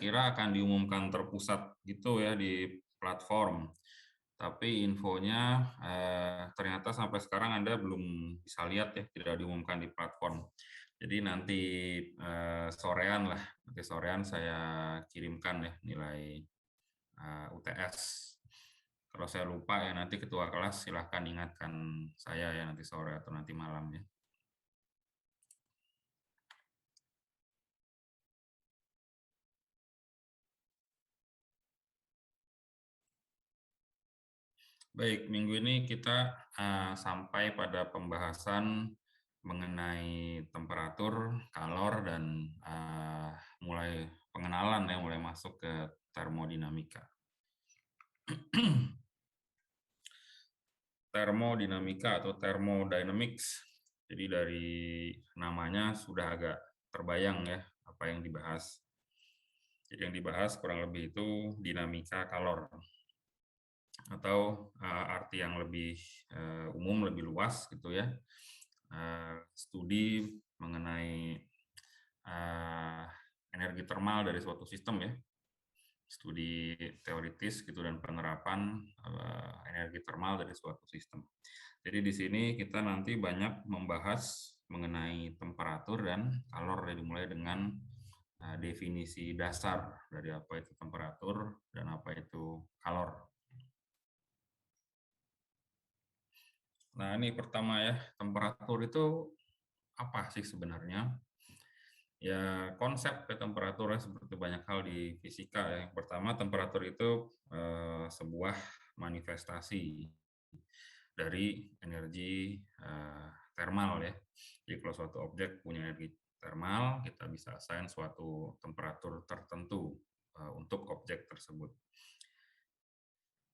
kira akan diumumkan terpusat gitu ya di platform. Tapi infonya ternyata sampai sekarang Anda belum bisa lihat ya, tidak diumumkan di platform. Jadi nanti sorean lah, nanti sorean saya kirimkan ya nilai UTS. Kalau saya lupa ya nanti ketua kelas silahkan ingatkan saya ya nanti sore atau nanti malam ya. Baik, minggu ini kita sampai pada pembahasan mengenai temperatur, kalor, dan mulai pengenalan ya, mulai masuk ke termodinamika. Termodinamika atau thermodynamics. Jadi dari namanya sudah agak terbayang ya apa yang dibahas. Jadi yang dibahas kurang lebih itu dinamika kalor. Atau arti yang lebih umum, lebih luas gitu ya, studi mengenai energi termal dari suatu sistem ya, studi teoritis gitu dan penerapan energi termal dari suatu sistem. Jadi di sini kita nanti banyak membahas mengenai temperatur dan kalor, dimulai dengan definisi dasar dari apa itu temperatur dan apa itu kalor. Nah, ini pertama ya, temperatur itu apa sih sebenarnya? Ya, konsep temperatur seperti banyak hal di fisika ya. Yang pertama, temperatur itu sebuah manifestasi dari energi termal ya. Jadi kalau suatu objek punya energi termal, kita bisa assign suatu temperatur tertentu untuk objek tersebut.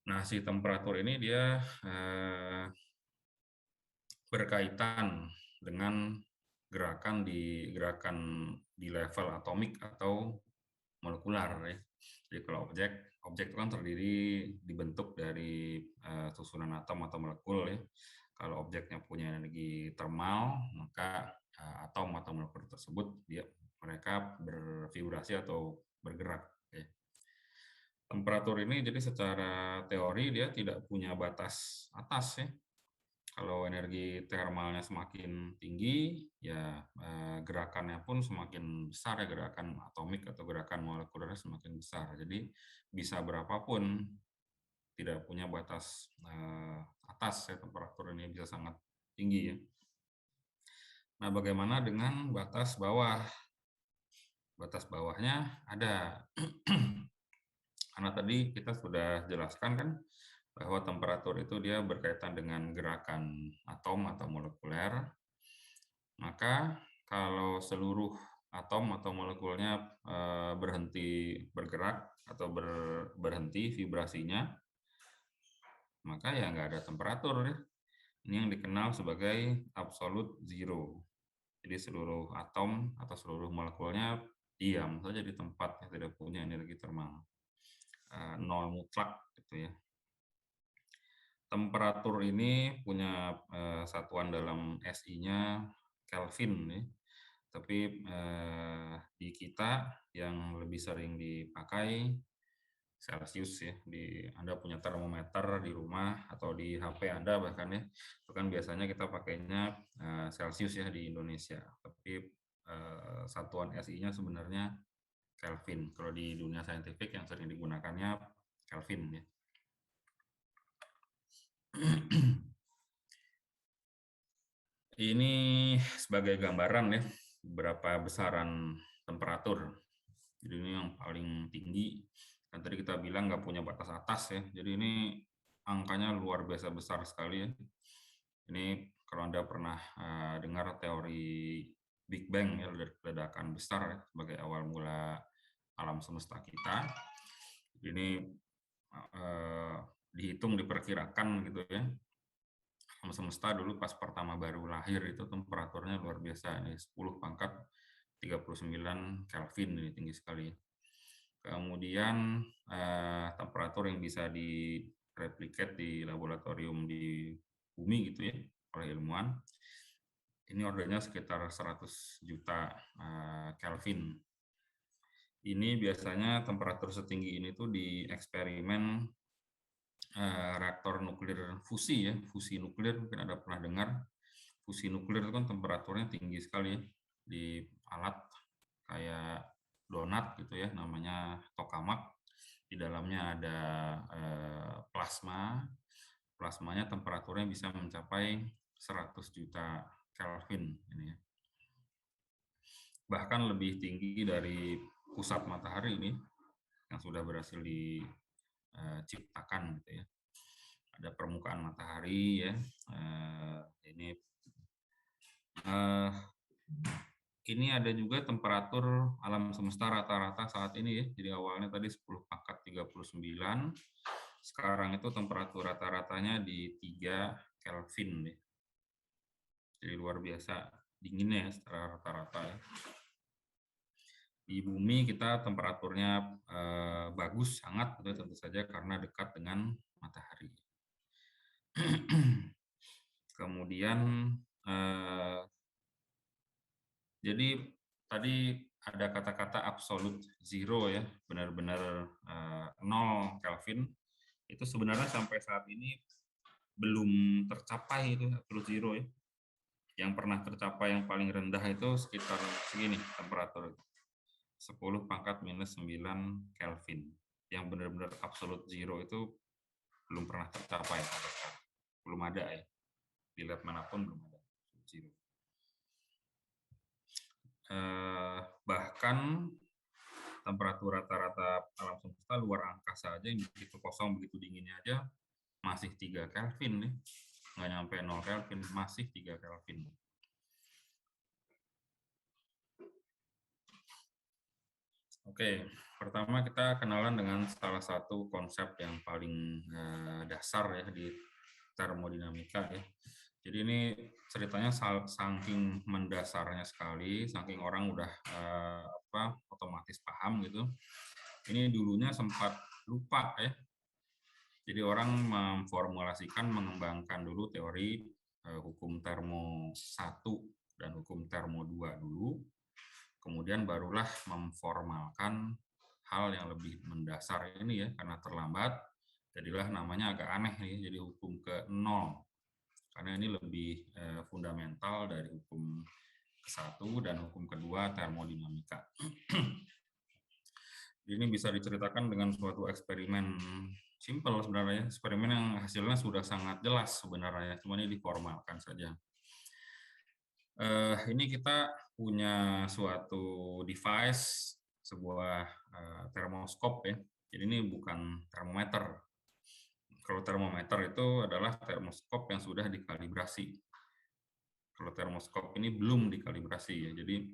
Nah, si temperatur ini dia berkaitan dengan gerakan di level atomik atau molekular ya. Jadi kalau objek itu kan dibentuk dari susunan atom atau molekul ya. Kalau objeknya punya energi termal, maka atom atau molekul tersebut mereka bervibrasi atau bergerak ya. Temperatur ini jadi secara teori dia tidak punya batas atas ya. Kalau energi termalnya semakin tinggi, ya gerakannya pun semakin besar ya, gerakan atomik atau gerakan molekulernya semakin besar. Jadi bisa berapapun, tidak punya batas atas ya, temperatur ini bisa sangat tinggi ya. Nah, bagaimana dengan batas bawah? Batas bawahnya ada. Karena tadi kita sudah jelaskan kan, bahwa temperatur itu dia berkaitan dengan gerakan atom atau molekuler, maka kalau seluruh atom atau molekulnya berhenti bergerak atau berhenti vibrasinya, maka ya nggak ada temperatur ya. Ini yang dikenal sebagai absolute zero. Jadi seluruh atom atau seluruh molekulnya diam saja di tempat yang tidak punya energi termal, nol mutlak gitu ya. Temperatur ini punya satuan dalam SI-nya Kelvin ya. Tapi di kita yang lebih sering dipakai Celsius ya. Anda punya termometer di rumah atau di HP Anda bahkan ya. Itu kan biasanya kita pakainya Celsius ya di Indonesia. Tapi satuan SI-nya sebenarnya Kelvin. Kalau di dunia saintifik yang sering digunakannya Kelvin ya. Ini sebagai gambaran ya, berapa besaran temperatur. Jadi ini yang paling tinggi. Kan tadi kita bilang nggak punya batas atas ya. Jadi ini angkanya luar biasa besar sekali ya. Ini kalau Anda pernah dengar teori Big Bang ya, ledakan besar ya, sebagai awal mula alam semesta kita. Ini dihitung, diperkirakan gitu ya. Alam semesta dulu pas pertama baru lahir itu temperaturnya luar biasa, ini 10 pangkat 39 Kelvin, ini tinggi sekali. Kemudian temperatur yang bisa direplikat di laboratorium di bumi gitu ya oleh ilmuwan, ini ordernya sekitar 100 juta Kelvin. Ini biasanya temperatur setinggi ini tuh di eksperimen reaktor nuklir fusi ya, fusi nuklir, mungkin ada pernah dengar. Fusi nuklir itu kan temperaturnya tinggi sekali ya, di alat kayak donat gitu ya, namanya tokamak. Di dalamnya ada plasma. Plasmanya temperaturnya bisa mencapai 100 juta Kelvin ini ya. Bahkan lebih tinggi dari pusat matahari ini yang sudah berhasil diciptakan gitu ya. Ada permukaan matahari ya. Ini ada juga temperatur alam semesta rata-rata saat ini ya. Jadi awalnya tadi 10 pangkat 39, sekarang itu temperatur rata-ratanya di 3 Kelvin ya. Jadi luar biasa dinginnya ya secara rata-rata ya. Di bumi kita temperaturnya bagus sangat tentu saja karena dekat dengan matahari. Kemudian jadi tadi ada kata-kata absolute zero ya, benar-benar 0 Kelvin. Itu sebenarnya sampai saat ini belum tercapai itu absolute zero ya. Yang pernah tercapai yang paling rendah itu sekitar segini temperatur 10 pangkat minus 9 Kelvin. Yang benar-benar absolute zero itu belum pernah tercapai sampai sekarang. Belum ada ya. Di lab manapun belum ada absolute zero. Bahkan temperatur rata-rata alam semesta luar angkasa aja yang begitu kosong, begitu dinginnya aja masih 3 Kelvin nih. Nggak nyampe 0 Kelvin, masih 3 Kelvin. Oke, pertama kita kenalan dengan salah satu konsep yang paling dasar ya di termodinamika ya. Jadi ini ceritanya saking mendasarnya sekali, saking orang udah otomatis paham gitu. Ini dulunya sempat lupa ya. Jadi orang memformulasikan, mengembangkan dulu teori hukum termo 1 dan hukum termo 2 dulu. Kemudian barulah memformalkan hal yang lebih mendasar ini ya, karena terlambat, jadilah namanya agak aneh nih, jadi hukum ke-0. Karena ini lebih fundamental dari hukum ke-1 dan hukum kedua termodinamika. Ini bisa diceritakan dengan suatu eksperimen simple sebenarnya, eksperimen yang hasilnya sudah sangat jelas sebenarnya, cuma ini diformalkan saja. Ini kita punya suatu device, sebuah termoskop ya. Jadi ini bukan termometer. Kalau termometer itu adalah termoskop yang sudah dikalibrasi. Kalau termoskop ini belum dikalibrasi ya. Jadi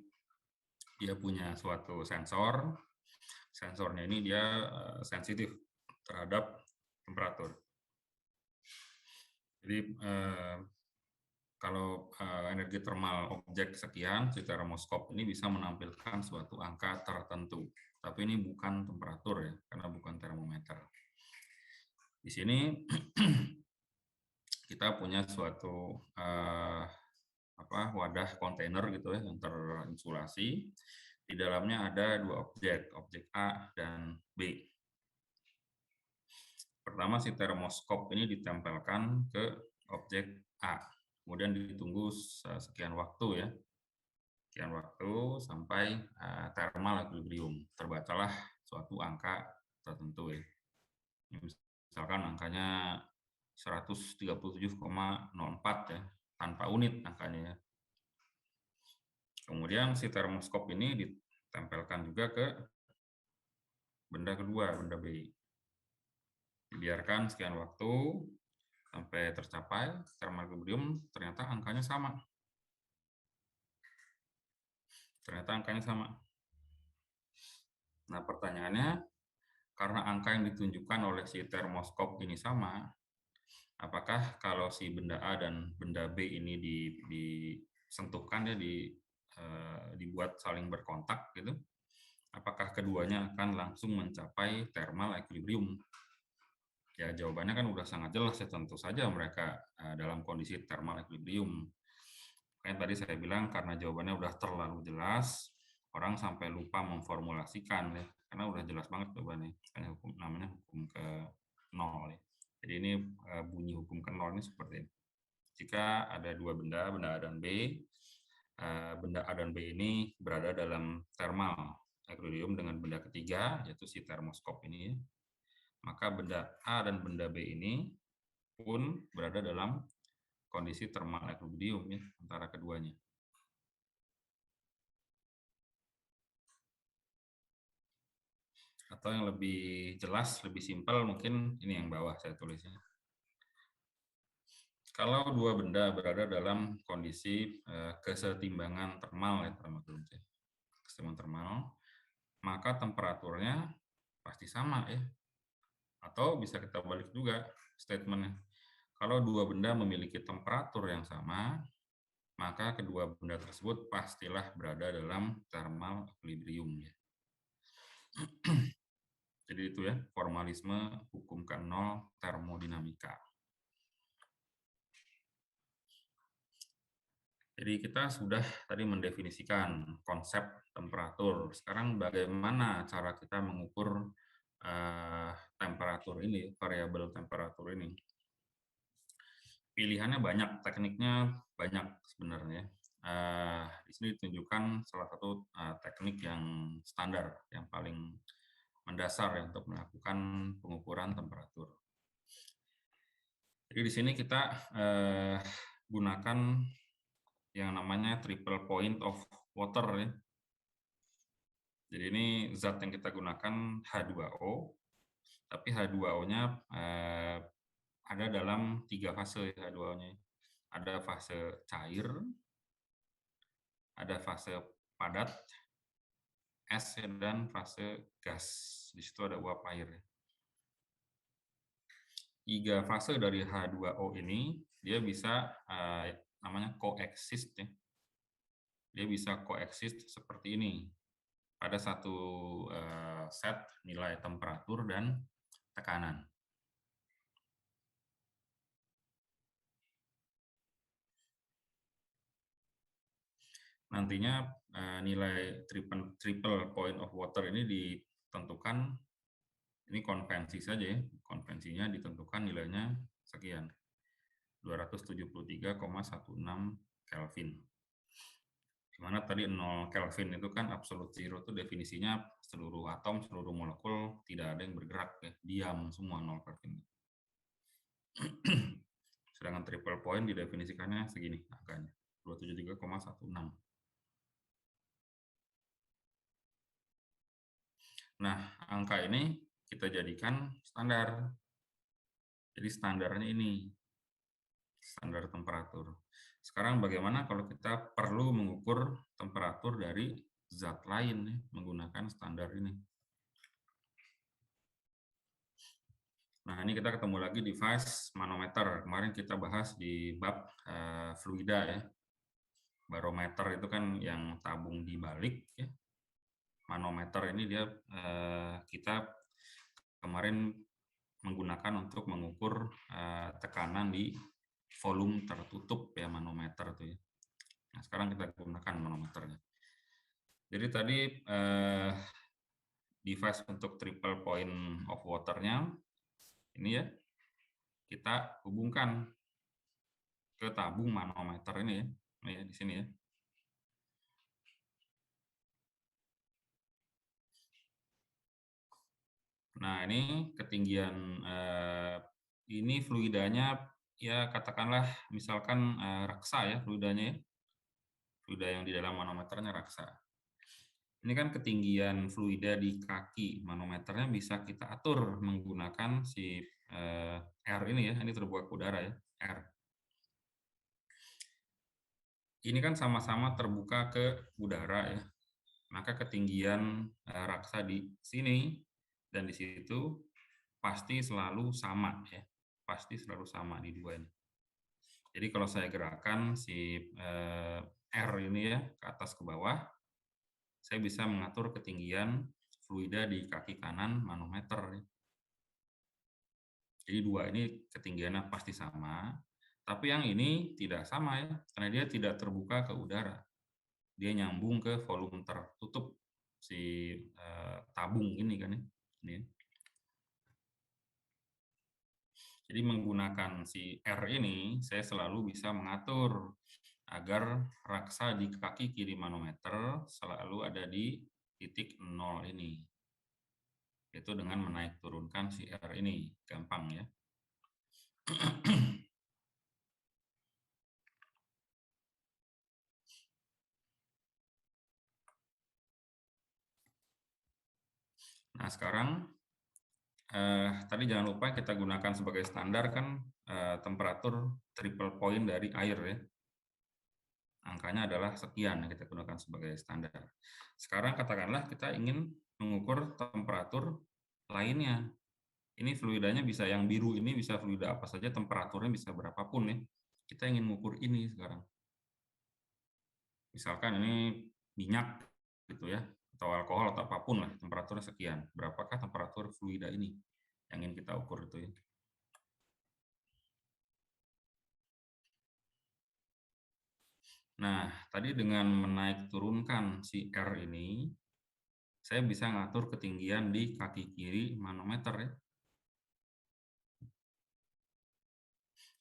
dia punya suatu sensor. Sensornya ini dia sensitif terhadap temperatur. Jadi kalau energi termal objek sekian, si termoskop ini bisa menampilkan suatu angka tertentu. Tapi ini bukan temperatur ya, karena bukan termometer. Di sini kita punya suatu wadah kontainer gitu ya, yang terinsulasi. Di dalamnya ada 2 objek, objek A dan B. Pertama si termoskop ini ditempelkan ke objek A. Kemudian ditunggu sekian waktu ya, sekian waktu sampai thermal equilibrium, terbacalah suatu angka tertentu ya. Misalkan angkanya 137,04 ya, tanpa unit angkanya ya. Kemudian si termoskop ini ditempelkan juga ke benda kedua, benda B. Dibiarkan sekian waktu sampai tercapai thermal equilibrium, ternyata angkanya sama. Nah, pertanyaannya, karena angka yang ditunjukkan oleh si termoskop ini sama, apakah kalau si benda A dan benda B ini disentuhkan ya, dibuat saling berkontak gitu, apakah keduanya akan langsung mencapai thermal equilibrium? Ya jawabannya kan udah sangat jelas ya, tentu saja mereka dalam kondisi thermal equilibrium. Kayak tadi saya bilang karena jawabannya udah terlalu jelas, orang sampai lupa memformulasikan ya, karena udah jelas banget jawabannya. Hukum namanya hukum ke nol ya. Jadi ini bunyi hukum ke nol ini seperti ini. Jika ada dua benda A dan B, benda A dan B ini berada dalam thermal equilibrium dengan benda ketiga, yaitu si termoskop ini, maka benda A dan benda B ini pun berada dalam kondisi thermal equilibrium ya, antara keduanya. Atau yang lebih jelas, lebih simpel, mungkin ini yang bawah saya tulisnya. Kalau dua benda berada dalam kondisi kesetimbangan termal ya, kesetimbangan termal, maka temperaturnya pasti sama ya. Atau bisa kita balik juga statementnya. Kalau dua benda memiliki temperatur yang sama, maka kedua benda tersebut pastilah berada dalam thermal equilibrium ya. Jadi itu ya formalisme hukum ke-0 termodinamika. Jadi kita sudah tadi mendefinisikan konsep temperatur. Sekarang bagaimana cara kita mengukur temperatur ini, variabel temperatur ini? Pilihannya banyak, tekniknya banyak sebenarnya. Di sini ditunjukkan salah satu teknik yang standar, yang paling mendasar ya, untuk melakukan pengukuran temperatur. Jadi di sini kita gunakan yang namanya triple point of water ya. Jadi ini zat yang kita gunakan H2O, tapi H2O-nya ada dalam 3 fase H2O-nya. Ada fase cair, ada fase padat, es, dan fase gas. Di situ ada uap air. 3 fase dari H2O ini dia bisa namanya coexist ya. Dia bisa coexist seperti ini pada satu set nilai temperatur dan tekanan. Nantinya nilai triple point of water ini ditentukan, ini konvensi saja ya, konvensinya ditentukan nilainya sekian, 273,16 Kelvin. Dimana tadi 0 Kelvin itu kan absolute zero, itu definisinya seluruh atom, seluruh molekul tidak ada yang bergerak ya, diam semua 0 Kelvin. Sedangkan triple point didefinisikannya segini angkanya, 273,16. Nah, angka ini kita jadikan standar. Jadi standarnya ini, standar temperatur. Sekarang bagaimana kalau kita perlu mengukur temperatur dari zat lain ya, menggunakan standar ini. Nah, ini kita ketemu lagi device manometer. Kemarin kita bahas di bab fluida ya. Barometer itu kan yang tabung dibalik ya. Manometer ini dia kita kemarin menggunakan untuk mengukur tekanan di volume tertutup ya, manometer tuh ya. Nah, sekarang kita gunakan manometernya. Jadi tadi device untuk triple point of water-nya ini ya, kita hubungkan ke tabung manometer ini ya, di sini ya. Nah, ini ketinggian ini fluidanya ya, katakanlah misalkan raksa ya fluidanya ya. Fluida yang di dalam manometernya raksa. Ini kan ketinggian fluida di kaki manometernya bisa kita atur menggunakan si R ini ya, ini terbuat udara ya, R. Ini kan sama-sama terbuka ke udara ya, maka ketinggian raksa di sini dan di situ pasti selalu sama ya, pasti selalu sama di dua ini. Jadi kalau saya gerakan si R ini ya ke atas ke bawah, saya bisa mengatur ketinggian fluida di kaki kanan manometer. Jadi dua ini ketinggiannya pasti sama, tapi yang ini tidak sama ya, karena dia tidak terbuka ke udara. dia nyambung ke volume tertutup si tabung ini kan ya. Ini. Jadi menggunakan si R ini, saya selalu bisa mengatur agar raksa di kaki kiri manometer selalu ada di titik 0 ini. Itu dengan menaik turunkan si R ini, gampang ya. Nah sekarang tadi jangan lupa kita gunakan sebagai standar kan temperatur triple point dari air ya. Angkanya adalah sekian yang kita gunakan sebagai standar. Sekarang katakanlah kita ingin mengukur temperatur lainnya. Ini fluidanya bisa yang biru ini bisa fluida apa saja, temperaturnya bisa berapapun ya. Kita ingin mengukur ini sekarang. Misalkan ini minyak gitu ya, atau alkohol atau apapun lah, temperaturnya sekian. Berapakah temperatur fluida ini yang ingin kita ukur itu ya. Nah, tadi dengan menaik turunkan si R ini, saya bisa ngatur ketinggian di kaki kiri manometer ya.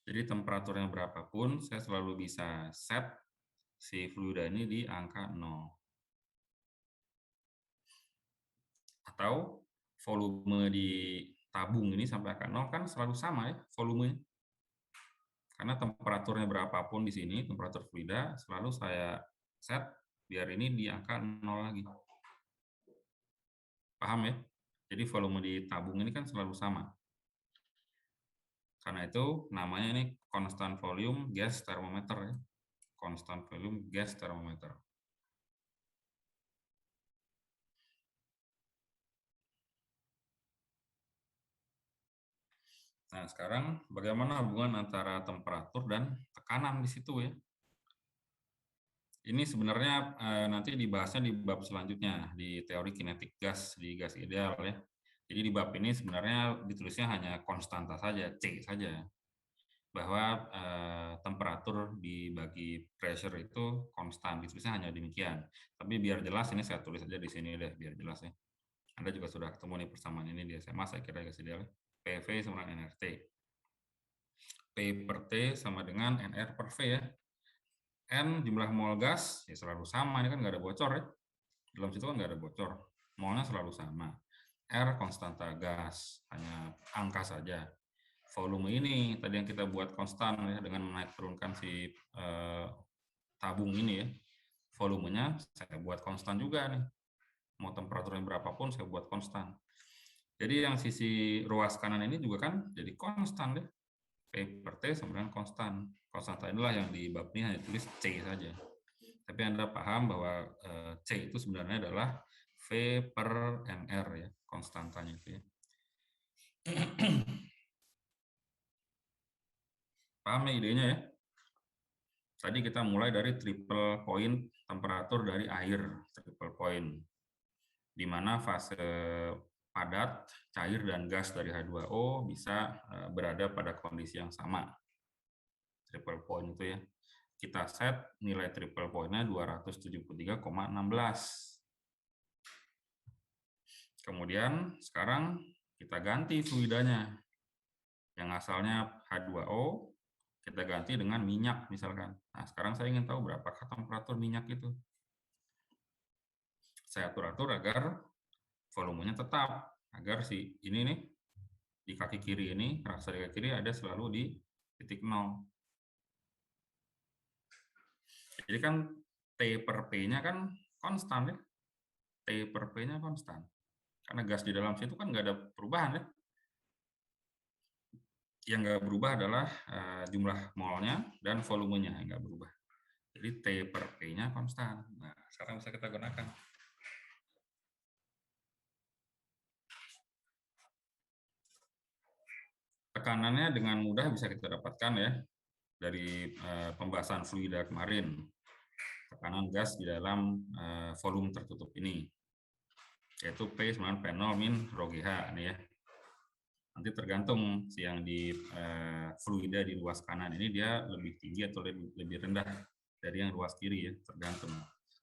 Jadi temperaturnya berapapun, saya selalu bisa set si fluida ini di angka 0. Atau volume di tabung ini sampai angka 0 kan selalu sama ya volumenya. Karena temperaturnya berapapun di sini, temperatur fluida selalu saya set biar ini di angka 0 lagi. Paham ya? Jadi volume di tabung ini kan selalu sama. Karena itu namanya ini constant volume gas thermometer ya. Constant volume gas thermometer. Nah, sekarang bagaimana hubungan antara temperatur dan tekanan di situ ya? Ini sebenarnya nanti dibahasnya di bab selanjutnya di teori kinetik gas di gas ideal ya. Jadi di bab ini sebenarnya ditulisnya hanya konstanta saja, C saja. Bahwa temperatur dibagi pressure itu konstan, ditulisnya hanya demikian. Tapi biar jelas ini saya tulis aja di sini deh, biar jelas ya. Anda juga sudah ketemu nih persamaan ini di SMA, saya kira gas ideal. PV sama dengan nRT. P per T sama dengan NR per V ya. N jumlah mol gas ya selalu sama, ini kan nggak ada bocor ya. Dalam situ kan nggak ada bocor, molnya selalu sama. R konstanta gas, hanya angka saja. Volume ini tadi yang kita buat konstan ya dengan menaik turunkan si tabung ini ya. Volumenya saya buat konstan juga nih. Mau temperaturnya berapapun saya buat konstan. Jadi yang sisi ruas kanan ini juga kan jadi konstan deh. P per T sama dengan konstan. Konstanta inilah yang di bab ini hanya tulis C saja. Tapi Anda paham bahwa C itu sebenarnya adalah V per NR ya, konstantanya itu ya. Paham ya idenya ya? Tadi kita mulai dari triple point temperatur dari air, triple point. Di mana fase padat, cair, dan gas dari H2O bisa berada pada kondisi yang sama. Triple point itu ya. Kita set nilai triple point-nya 273,16. Kemudian sekarang kita ganti fluidanya. Yang asalnya H2O, kita ganti dengan minyak misalkan. Nah, sekarang saya ingin tahu berapakah temperatur minyak itu. Saya atur-atur agar volumenya tetap, agar si ini nih, di kaki kiri ini, raksa di kaki kiri ada selalu di titik 0. Jadi kan T per P-nya kan konstan ya. T per P-nya konstan. Karena gas di dalam situ kan nggak ada perubahan ya. Yang nggak berubah adalah jumlah molnya dan volumenya yang nggak berubah. Jadi T per P-nya konstan. Nah, sekarang bisa kita gunakan. Tekanannya dengan mudah bisa kita dapatkan ya dari pembahasan fluida kemarin. Tekanan gas di dalam volume tertutup ini. Yaitu P sama P0 min rho GH nih ya. Nanti tergantung yang di fluida di ruas kanan ini dia lebih tinggi atau lebih rendah dari yang ruas kiri ya, tergantung.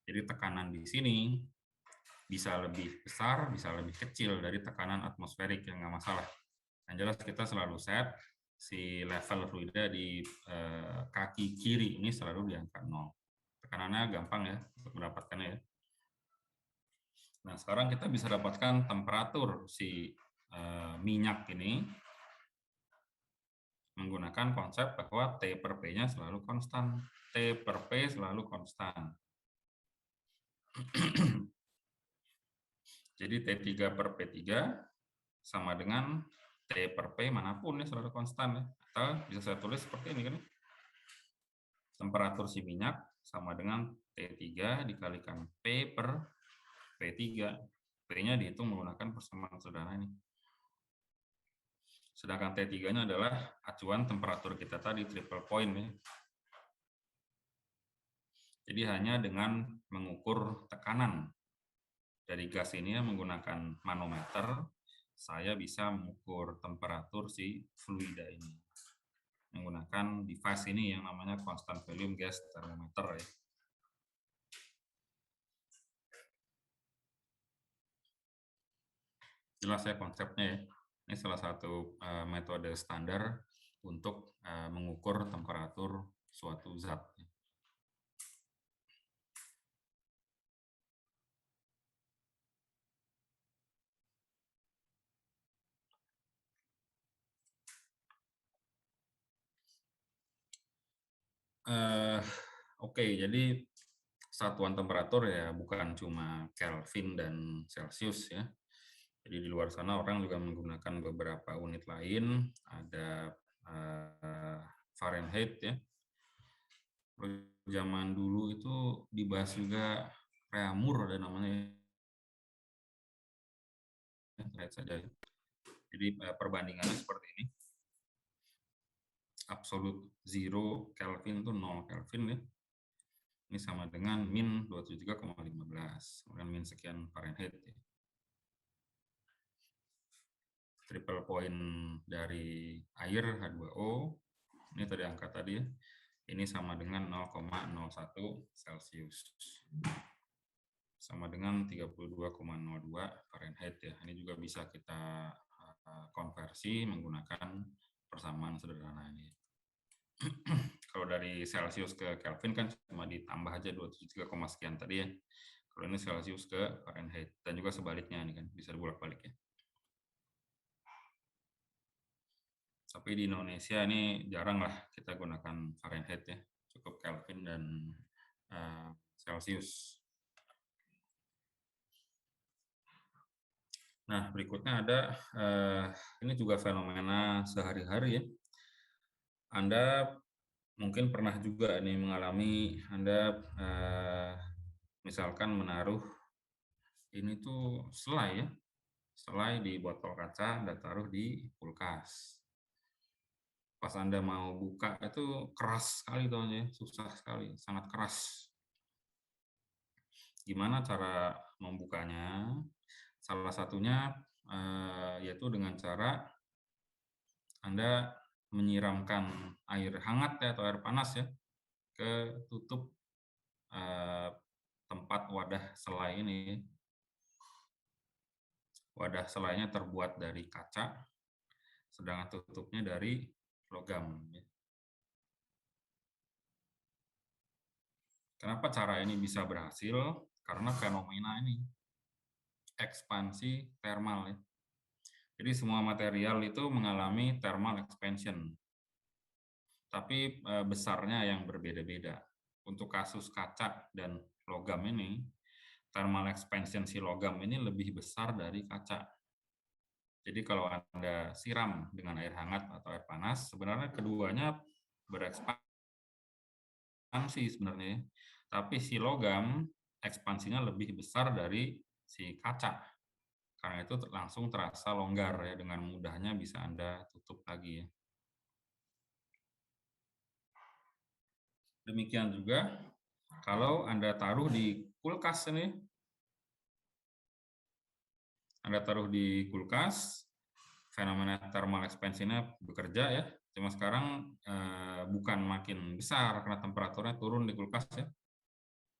Jadi tekanan di sini bisa lebih besar, bisa lebih kecil dari tekanan atmosferik, yang nggak masalah. Yang jelas kita selalu set si level fluida di kaki kiri ini selalu di angka 0. Tekanannya gampang ya untuk mendapatkannya ya. Nah, sekarang kita bisa dapatkan temperatur si minyak ini menggunakan konsep bahwa T per P-nya selalu konstan. T per P selalu konstan. Jadi T3 per P3 sama dengan T per P manapun ya selalu konstan ya. Atau bisa saya tulis seperti ini kan. Temperatur si minyak sama dengan T3 dikalikan P per P3. P-nya dihitung menggunakan persamaan sederhana ini. Sedangkan T3-nya adalah acuan temperatur kita tadi, triple point ya. Jadi hanya dengan mengukur tekanan dari gas ini menggunakan manometer, saya bisa mengukur temperatur si fluida ini. Menggunakan device ini yang namanya constant volume gas thermometer ya. Jelas ya konsepnya ya. Ini salah satu metode standar untuk mengukur temperatur suatu zat. Oke, jadi satuan temperatur ya bukan cuma Kelvin dan Celsius ya. Jadi di luar sana orang juga menggunakan beberapa unit lain, ada Fahrenheit ya. Zaman dulu itu dibahas juga Reaumur ada namanya. Lihat saja. Jadi perbandingannya seperti ini. Absolute zero Kelvin itu 0 Kelvin ya. Ini sama dengan min 23,15, kemudian min sekian Fahrenheit ya. Triple point dari air H2O, ini tadi angka tadi ya, ini sama dengan 0,01 Celsius. Sama dengan 32,02 Fahrenheit ya. Ini juga bisa kita konversi menggunakan persamaan sederhana ini. Kalau dari Celsius ke Kelvin kan cuma ditambah aja 23, sekian tadi ya. Kalau ini Celsius ke Fahrenheit dan juga sebaliknya ini kan bisa bolak-balik ya. Tapi di Indonesia ini jarang lah kita gunakan Fahrenheit ya, cukup Kelvin dan Celsius. Nah, berikutnya ada ini juga fenomena sehari-hari ya. Anda mungkin pernah juga nih mengalami Anda misalkan menaruh ini tuh selai ya, selai di botol kaca Anda taruh di kulkas. Pas Anda mau buka itu keras sekali tuh ya, susah sekali, sangat keras. Gimana cara membukanya? Salah satunya yaitu dengan cara Anda menyiramkan air hangat ya, atau air panas ya ke tutup tempat wadah selai ini. Wadah selainya terbuat dari kaca, sedangkan tutupnya dari logam. Kenapa cara ini bisa berhasil? Karena fenomena ini, ekspansi thermal ya. Jadi semua material itu mengalami thermal expansion, tapi besarnya yang berbeda-beda. Untuk kasus kaca dan logam ini, thermal expansion si logam ini lebih besar dari kaca. Jadi kalau Anda siram dengan air hangat atau air panas, sebenarnya keduanya berekspansi sebenarnya. Tapi si logam ekspansinya lebih besar dari si kaca. Karena itu langsung terasa longgar ya, dengan mudahnya bisa Anda tutup lagi ya. Demikian juga kalau Anda taruh di kulkas ini, Anda taruh di kulkas, fenomena thermal expansion-nya bekerja ya. Cuma sekarang bukan makin besar karena temperaturnya turun di kulkas ya.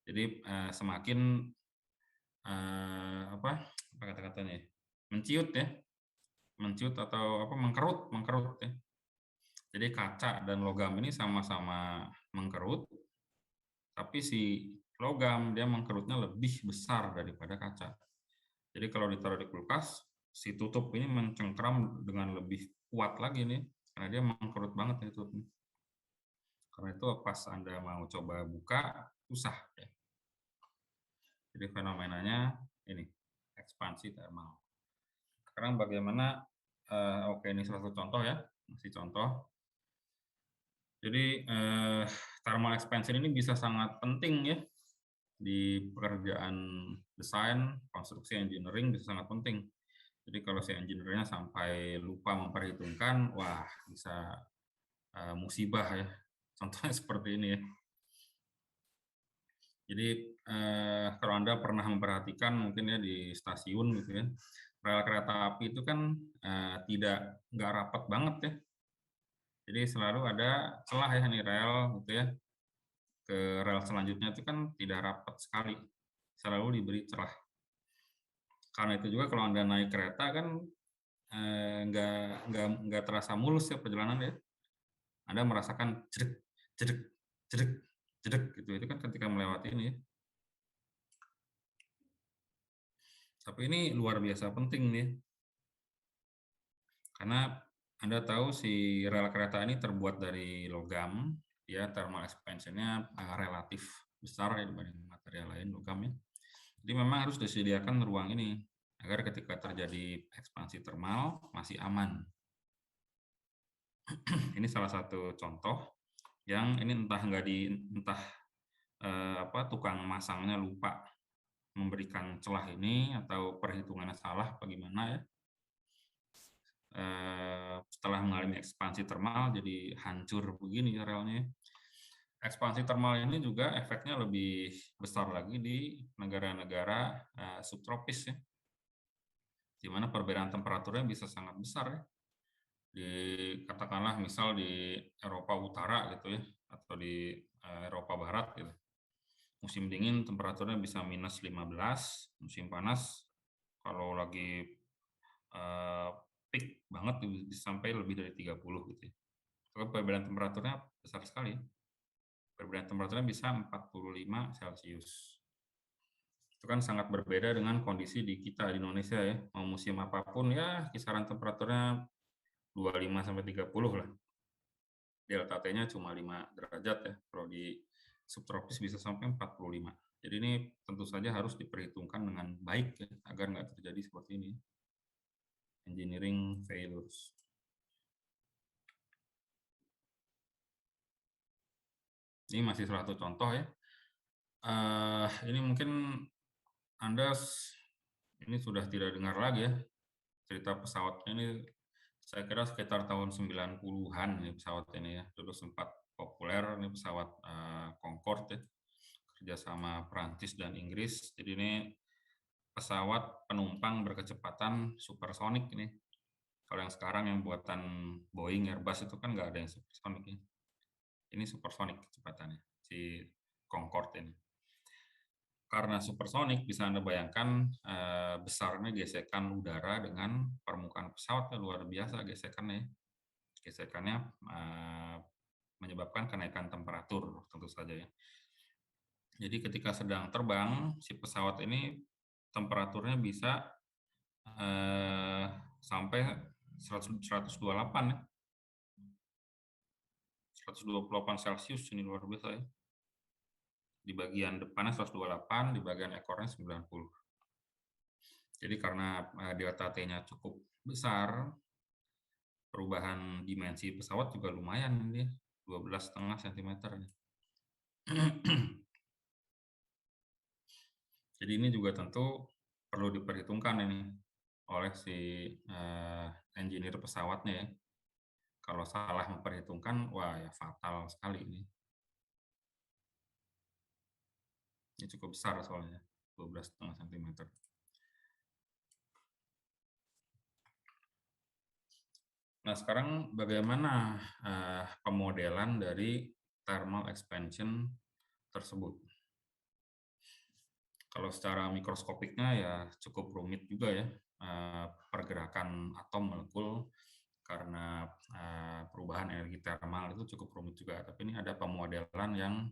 Jadi semakin apa kata-katanya ya, menciut atau apa mengkerut ya. Jadi kaca dan logam ini sama-sama mengkerut, tapi si logam dia mengkerutnya lebih besar daripada kaca. Jadi kalau ditaruh di kulkas, si tutup ini mencengkram dengan lebih kuat lagi nih, karena dia mengkerut banget nih tutupnya. Karena itu pas Anda mau coba buka, susah ya. Jadi fenomenanya ini, ekspansi thermal. Sekarang bagaimana, oke ini salah satu contoh ya, masih contoh. Jadi thermal expansion ini bisa sangat penting ya di pekerjaan desain, konstruksi, engineering bisa sangat penting. Jadi kalau si engineer-nya sampai lupa memperhitungkan, wah bisa musibah ya. Contohnya seperti ini ya. Jadi kalau Anda pernah memperhatikan mungkin ya di stasiun gitu ya, rel kereta api itu kan nggak rapat banget ya. Jadi selalu ada celah ya nih rel gitu ya. Ke rel selanjutnya itu kan tidak rapat sekali, selalu diberi celah. Karena itu juga kalau Anda naik kereta kan nggak terasa mulus ya perjalanan ya. Anda merasakan jedek, jedek, jedek, jedek gitu. Itu kan ketika melewati ini ya. Tapi ini luar biasa penting nih. Karena Anda tahu si rel kereta ini terbuat dari logam, ya thermal expansion-nya relatif besar ya dibanding material lain logam ya. Jadi memang harus disediakan ruang ini agar ketika terjadi ekspansi thermal masih aman. Ini salah satu contoh yang ini entah tukang masangnya lupa memberikan celah ini atau perhitungannya salah bagaimana ya. Setelah mengalami ekspansi thermal jadi hancur begini relnya. Ekspansi thermal ini juga efeknya lebih besar lagi di negara-negara subtropis ya, di mana perbedaan temperaturnya bisa sangat besar ya. Katakanlah misal di Eropa Utara gitu ya, atau di Eropa Barat gitu. Musim dingin temperaturnya bisa -15, musim panas kalau lagi peak banget bisa sampai lebih dari 30 gitu ya. Perbedaan temperaturnya besar sekali. Perbedaan temperaturnya bisa 45 Celcius. Itu kan sangat berbeda dengan kondisi di kita di Indonesia ya. Mau musim apapun ya kisaran temperaturnya 25 sampai 30 lah. Delta T-nya cuma 5 derajat ya. Kalau di subtropis bisa sampai 45. Jadi ini tentu saja harus diperhitungkan dengan baik ya, agar nggak terjadi seperti ini. Engineering failures. Ini masih salah satu contoh ya. Ini mungkin Anda ini sudah tidak dengar lagi ya cerita pesawatnya ini. Saya kira sekitar tahun 90-an ini pesawat ini ya. Dulu sempat populer ini pesawat Concorde ya, kerjasama Prancis dan Inggris. Jadi ini pesawat penumpang berkecepatan supersonik ini. Kalau yang sekarang yang buatan Boeing, Airbus itu kan nggak ada yang supersonik ya. Ini supersonik kecepatannya, si Concorde ini. Karena supersonik bisa Anda bayangkan besarnya gesekan udara dengan permukaan pesawat luar biasa gesekannya. Gesekannya menyebabkan kenaikan temperatur tentu saja ya. Jadi ketika sedang terbang si pesawat ini temperaturnya bisa sampai 128 ya. 128 Celcius ini luar biasa ya. Di bagian depannya 128, di bagian ekornya 90. Jadi karena delta T-nya cukup besar, perubahan dimensi pesawat juga lumayan ini, 12,5 cm. Jadi ini juga tentu perlu diperhitungkan ini oleh si engineer pesawatnya ya. Kalau salah memperhitungkan, wah ya fatal sekali ini. Ini cukup besar soalnya, 12,5 cm. Nah, sekarang bagaimana pemodelan dari thermal expansion tersebut? Kalau secara mikroskopiknya ya cukup rumit juga ya, pergerakan atom molekul karena perubahan energi termal itu cukup rumit juga. Tapi ini ada pemodelan yang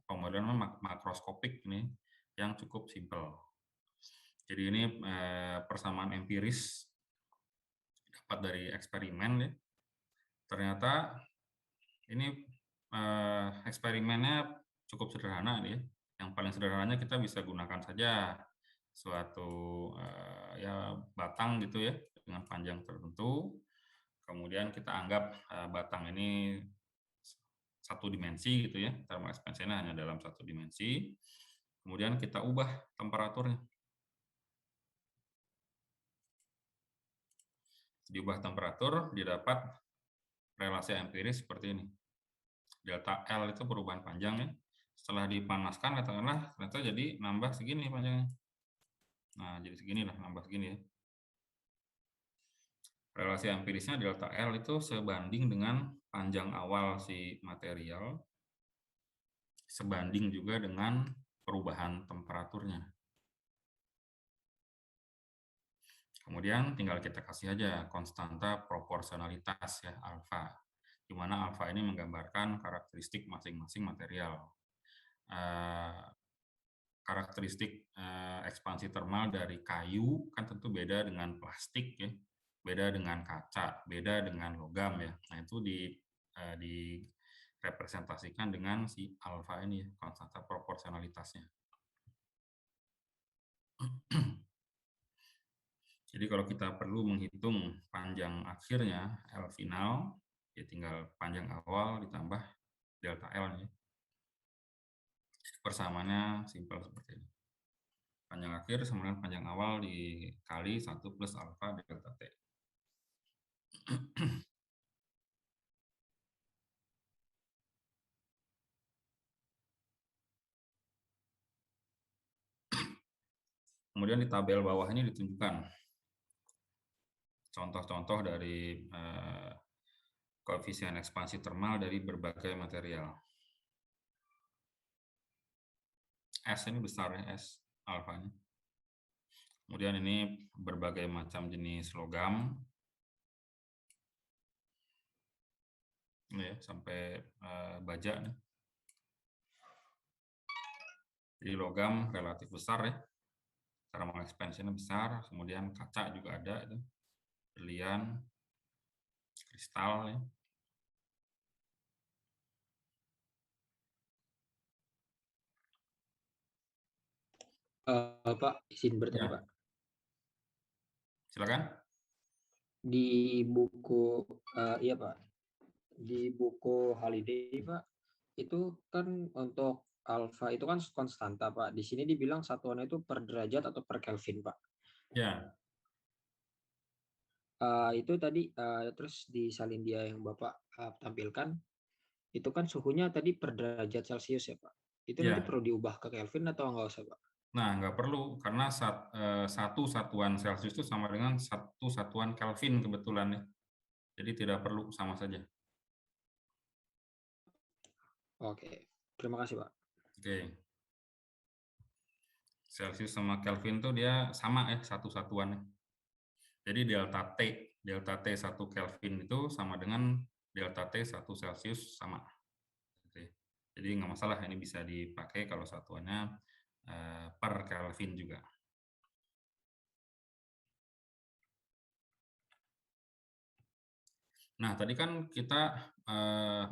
pemodelan makroskopik ini yang cukup simpel. Jadi ini persamaan empiris dapat dari eksperimen ya. Ternyata ini eksperimennya cukup sederhana nih. Yang paling sederhananya kita bisa gunakan saja suatu ya batang gitu ya dengan panjang tertentu. Kemudian kita anggap batang ini satu dimensi gitu ya, thermal expansion hanya dalam satu dimensi. Kemudian kita ubah temperaturnya. Diubah temperatur, didapat relasi empiris seperti ini. Delta L itu perubahan panjang ya. Setelah dipanaskan katakanlah ternyata jadi nambah segini panjangnya. Nah, jadi segini lah, nambah segini ya. Relasi empirisnya delta L itu sebanding dengan panjang awal si material, sebanding juga dengan perubahan temperaturnya. Kemudian tinggal kita kasih aja konstanta proporsionalitas ya, alfa, di mana alfa ini menggambarkan karakteristik masing-masing material. Karakteristik ekspansi termal dari kayu kan tentu beda dengan plastik ya, beda dengan kaca, beda dengan logam ya. Nah itu direpresentasikan dengan si alfa ini, konstanta proporsionalitasnya. Jadi kalau kita perlu menghitung panjang akhirnya L final, ya tinggal panjang awal ditambah delta L ya. Persamaannya simpel seperti ini. Panjang akhir sama dengan panjang awal dikali 1 plus alfa delta T. Kemudian di tabel bawah ini ditunjukkan contoh-contoh dari koefisien ekspansi termal dari berbagai material. S ini besar ya, S alfanya. Kemudian ini berbagai macam jenis logam. Ini ya, sampai baja nih. Jadi logam relatif besar ya. Thermal expansion-nya besar, kemudian kaca juga ada itu. Berlian, kristal ya. Pak, izin bertanya Ya. Pak. Silakan. Di buku, iya Pak, di buku Holiday Pak, itu kan untuk alfa itu kan konstanta Pak. Di sini dibilang satuannya itu per derajat atau per Kelvin Pak. Ya. Itu tadi terus di salin dia yang Bapak tampilkan, itu kan suhunya tadi per derajat Celcius ya Pak. Itu nanti Ya. perlu diubah ke Kelvin atau nggak usah Pak? Nah, nggak perlu, karena satu satuan Celcius itu sama dengan satu satuan Kelvin kebetulan ya. Jadi tidak perlu, sama saja. Oke, terima kasih Pak. Oke. Celcius sama Kelvin tuh dia sama ya, satu satuannya. Jadi delta T 1 Kelvin itu sama dengan delta T 1 Celcius sama. Jadi nggak masalah, ini bisa dipakai kalau satuannya per Kelvin juga. Nah, tadi kan kita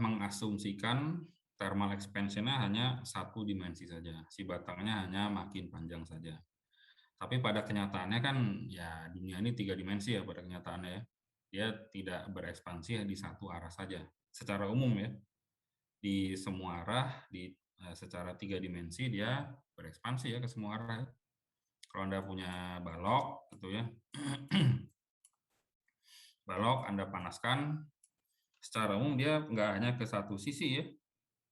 mengasumsikan thermal expansion-nya hanya satu dimensi saja. Si batangnya hanya makin panjang saja. Tapi pada kenyataannya kan ya dunia ini 3 dimensi ya pada kenyataannya ya. Dia tidak berekspansi di satu arah saja. Secara umum ya. Di semua arah, secara 3 dimensi dia berekspansi ya ke semua arah. Ya. Kalau Anda punya balok gitu ya. Balok Anda panaskan, secara umum dia nggak hanya ke satu sisi ya,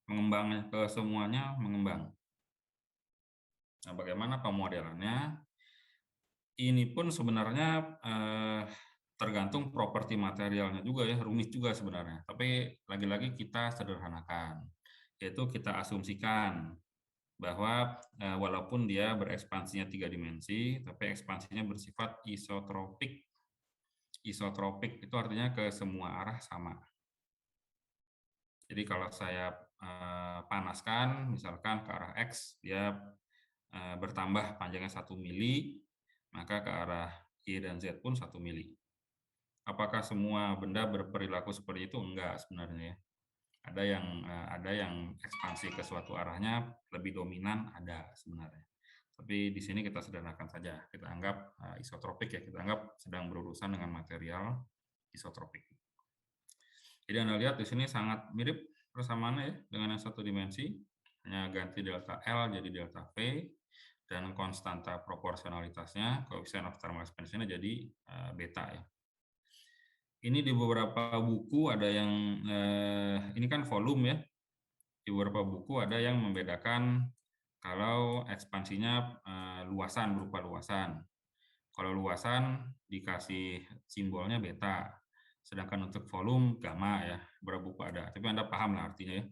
mengembangnya ke semuanya mengembang. Nah, bagaimana pemodelannya? Ini pun sebenarnya tergantung properti materialnya juga ya, rumit juga sebenarnya. Tapi lagi-lagi kita sederhanakan, yaitu kita asumsikan bahwa walaupun dia berekspansinya 3 dimensi, tapi ekspansinya bersifat isotropik. Isotropik itu artinya ke semua arah sama. Jadi kalau saya panaskan, misalkan ke arah X, dia bertambah panjangnya 1 mili, maka ke arah Y dan Z pun 1 mili. Apakah semua benda berperilaku seperti itu? Enggak sebenarnya. Ada yang ekspansi ke suatu arahnya lebih dominan, ada sebenarnya. Tapi di sini kita sederhanakan saja. Kita anggap isotropik ya, kita anggap sedang berurusan dengan material isotropik. Jadi Anda lihat di sini sangat mirip persamaannya ya dengan yang satu dimensi, hanya ganti delta L jadi delta V, dan konstanta proporsionalitasnya, koefisien of thermal expansion jadi beta ya. Ini di beberapa buku ada yang, ini kan volume ya, di beberapa buku ada yang membedakan kalau ekspansinya luasan, berupa luasan. Kalau luasan dikasih simbolnya beta, sedangkan untuk volume gamma ya, beberapa buku ada. Tapi Anda paham lah artinya ya.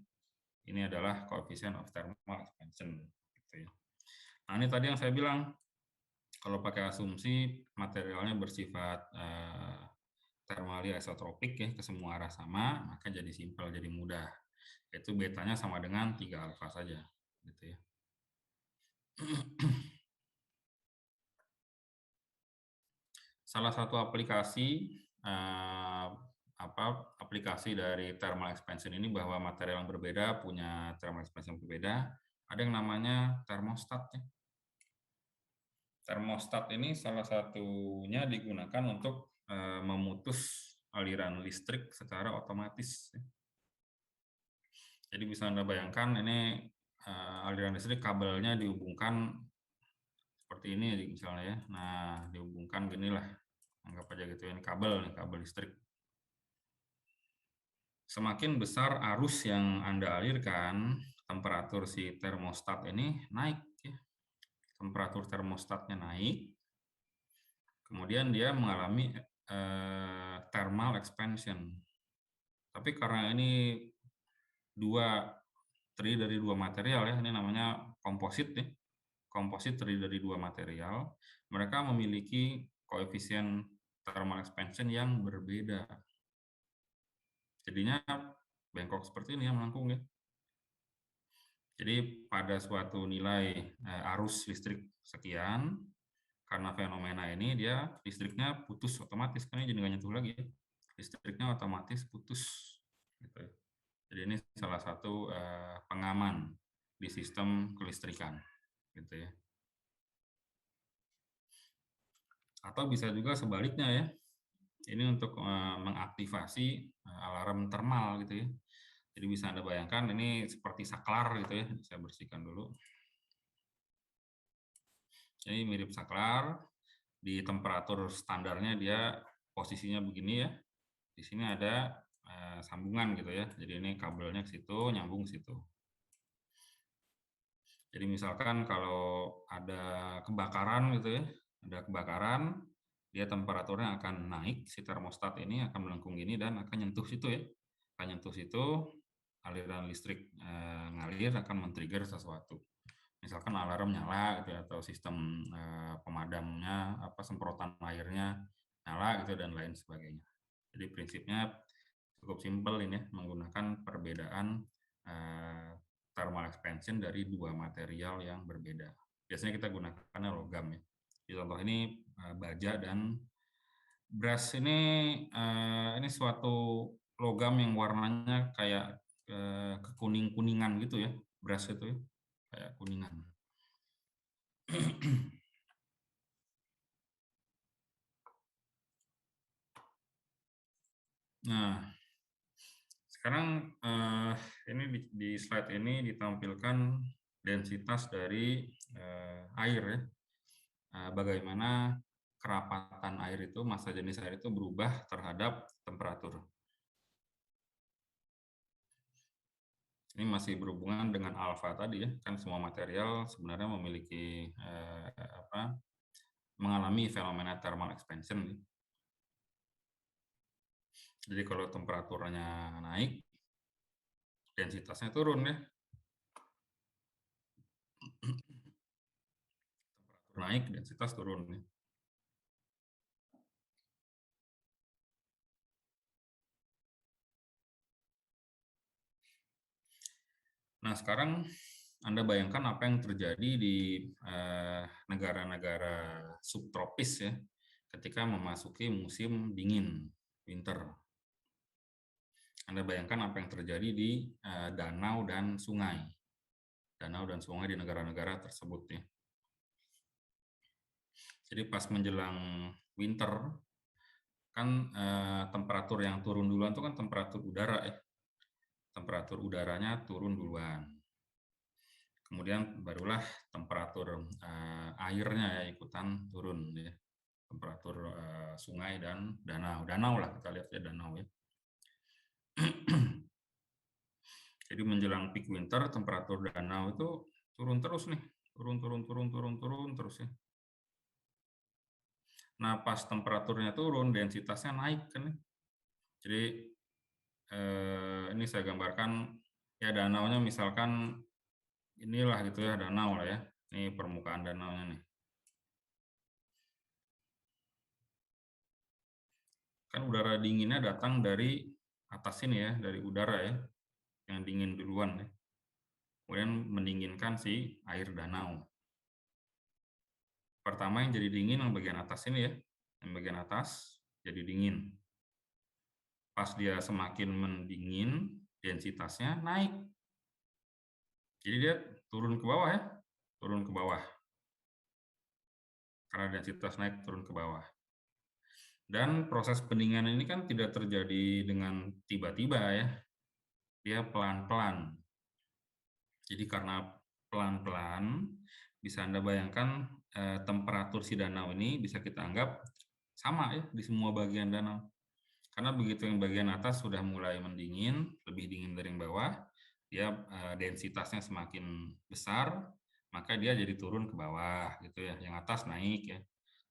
Ini adalah coefficient of thermal expansion. Gitu ya. Nah ini tadi yang saya bilang, kalau pakai asumsi materialnya bersifat thermally isotropik ya, ke semua arah sama, maka jadi simpel, jadi mudah. Yaitu betanya sama dengan 3 alfa saja. Gitu ya. Salah satu aplikasi aplikasi dari thermal expansion ini bahwa material yang berbeda punya thermal expansion yang berbeda, ada yang namanya termostat ya. Termostat ini salah satunya digunakan untuk memutus aliran listrik secara otomatis. Jadi bisa Anda bayangkan ini aliran listrik, kabelnya dihubungkan seperti ini misalnya ya. Nah, dihubungkan ginilah. Anggap aja gitu ya, ini kabel listrik. Semakin besar arus yang Anda alirkan, temperatur si termostat ini naik ya. Temperatur termostatnya naik, kemudian dia mengalami thermal expansion. Tapi karena ini terdiri dari dua material ya, ini namanya komposit ya. Komposit terdiri dari dua material, mereka memiliki koefisien thermal expansion yang berbeda. Jadinya bengkok seperti ini yang melengkung ya. Jadi pada suatu nilai arus listrik sekian, karena fenomena ini dia listriknya putus otomatis, kan jadi nggak nyentuh lagi ya. Listriknya otomatis putus. Gitu. Jadi ini salah satu pengaman di sistem kelistrikan. Gitu ya. Atau bisa juga sebaliknya ya. Ini untuk mengaktifasi alarm termal gitu ya. Jadi bisa Anda bayangkan ini seperti saklar gitu ya. Saya bersihkan dulu. Ini mirip saklar, di temperatur standarnya dia posisinya begini ya. Di sini ada sambungan gitu ya. Jadi ini kabelnya ke situ, nyambung ke situ. Jadi misalkan kalau ada kebakaran gitu ya, ada kebakaran, dia temperaturnya akan naik, si termostat ini akan melengkung gini dan akan nyentuh situ ya. Akan nyentuh situ, aliran listrik ngalir akan men-trigger sesuatu. Misalkan alarm nyala gitu ya, atau sistem pemadamnya, semprotan airnya nyala gitu dan lain sebagainya. Jadi prinsipnya cukup simpel ini ya, menggunakan perbedaan thermal expansion dari dua material yang berbeda. Biasanya kita gunakan logam ya. Di contoh ini baja dan brass ini suatu logam yang warnanya kayak kekuning-kuningan gitu ya, brass itu ya, kayak kuningan. Nah, sekarang ini di slide ini ditampilkan densitas dari air ya. Bagaimana kerapatan air itu, massa jenis air itu berubah terhadap temperatur. Ini masih berhubungan dengan alfa tadi ya, kan semua material sebenarnya memiliki mengalami fenomena thermal expansion. Jadi kalau temperaturnya naik, densitasnya turun ya. Temperatur naik, densitas turun. Nah, sekarang Anda bayangkan apa yang terjadi di negara-negara subtropis ya, ketika memasuki musim dingin, winter. Anda bayangkan apa yang terjadi di danau dan sungai. Danau dan sungai di negara-negara tersebut ya. Jadi pas menjelang winter, kan temperatur yang turun duluan itu kan temperatur udara ya. Temperatur udaranya turun duluan. Kemudian barulah temperatur airnya ya ikutan turun ya. Temperatur sungai dan danau lah kita lihat ya, danau ya. Jadi menjelang peak winter temperatur danau itu turun terus nih, turun terus ya. Nah pas temperaturnya turun densitasnya naik kan ya. Jadi ini saya gambarkan ya, danaunya misalkan inilah gitu ya, danau lah ya. Ini permukaan danaunya nih. Kan udara dinginnya datang dari atas ini ya, dari udara ya, yang dingin duluan ya. Kemudian mendinginkan si air danau. Pertama yang jadi dingin yang bagian atas ini ya, yang bagian atas jadi dingin. Pas dia semakin mendingin, densitasnya naik. Jadi dia turun ke bawah ya, turun ke bawah. Karena densitas naik, turun ke bawah. Dan proses pendinginan ini kan tidak terjadi dengan tiba-tiba ya, dia pelan-pelan. Jadi karena pelan-pelan, bisa Anda bayangkan temperatur si danau ini bisa kita anggap sama ya di semua bagian danau. Karena begitu yang bagian atas sudah mulai mendingin, lebih dingin dari yang bawah, dia densitasnya semakin besar, maka dia jadi turun ke bawah gitu ya. Yang atas naik ya.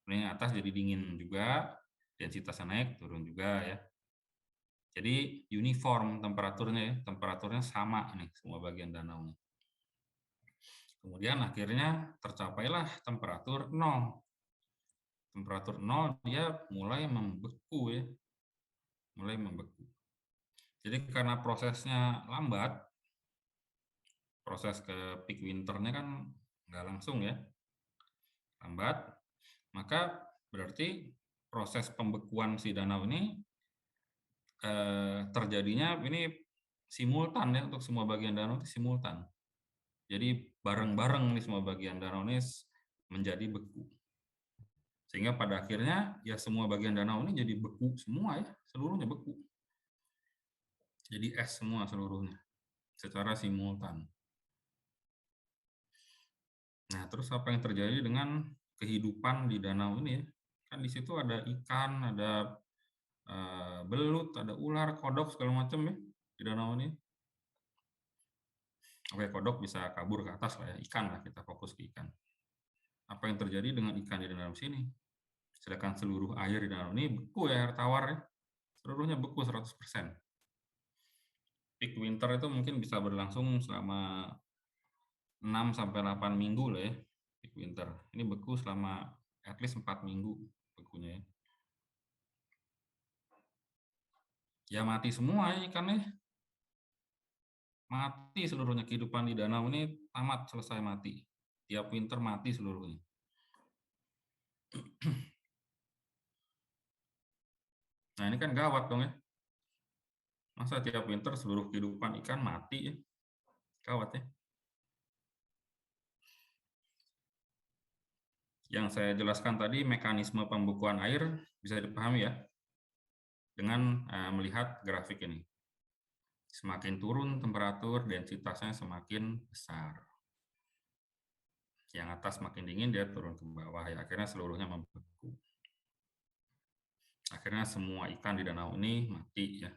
Kemudian yang atas jadi dingin juga, densitasnya naik, turun juga ya. Jadi uniform temperaturnya ya, temperaturnya sama nih semua bagian danau nih. Kemudian akhirnya tercapailah temperatur 0. Temperatur 0 dia mulai membeku ya. Mulai membeku. Jadi karena prosesnya lambat, proses ke peak winternya kan nggak langsung ya, lambat, maka berarti proses pembekuan si danau ini terjadinya ini simultan ya, untuk semua bagian danau itu simultan. Jadi bareng-bareng nih semua bagian danau ini menjadi beku. Sehingga pada akhirnya ya semua bagian danau ini jadi beku semua ya, seluruhnya beku. Jadi es semua seluruhnya secara simultan. Nah, terus apa yang terjadi dengan kehidupan di danau ini ya? Kan di situ ada ikan, ada belut, ada ular, kodok segala macam ya di danau ini. Oke, kodok bisa kabur ke atas lah ya, ikan lah, kita fokus ke ikan. Apa yang terjadi dengan ikan di danau sini? Sedangkan seluruh air di danau ini beku ya, air tawar ya. Seluruhnya beku 100%. Peak winter itu mungkin bisa berlangsung selama 6 sampai 8 minggu lah ya, peak winter. Ini beku selama at least 4 minggu bekunya ya. Ya mati semua ya ikannya. Mati seluruhnya, kehidupan di danau ini tamat, selesai mati. Tiap winter mati seluruhnya. Nah ini kan gawat dong ya. Masa tiap winter seluruh kehidupan ikan mati ya. Gawat ya. Yang saya jelaskan tadi mekanisme pembekuan air bisa dipahami ya dengan melihat grafik ini. Semakin turun temperatur, densitasnya semakin besar. Yang atas makin dingin, dia turun ke bawah ya. Akhirnya seluruhnya membeku. Akhirnya semua ikan di danau ini mati ya.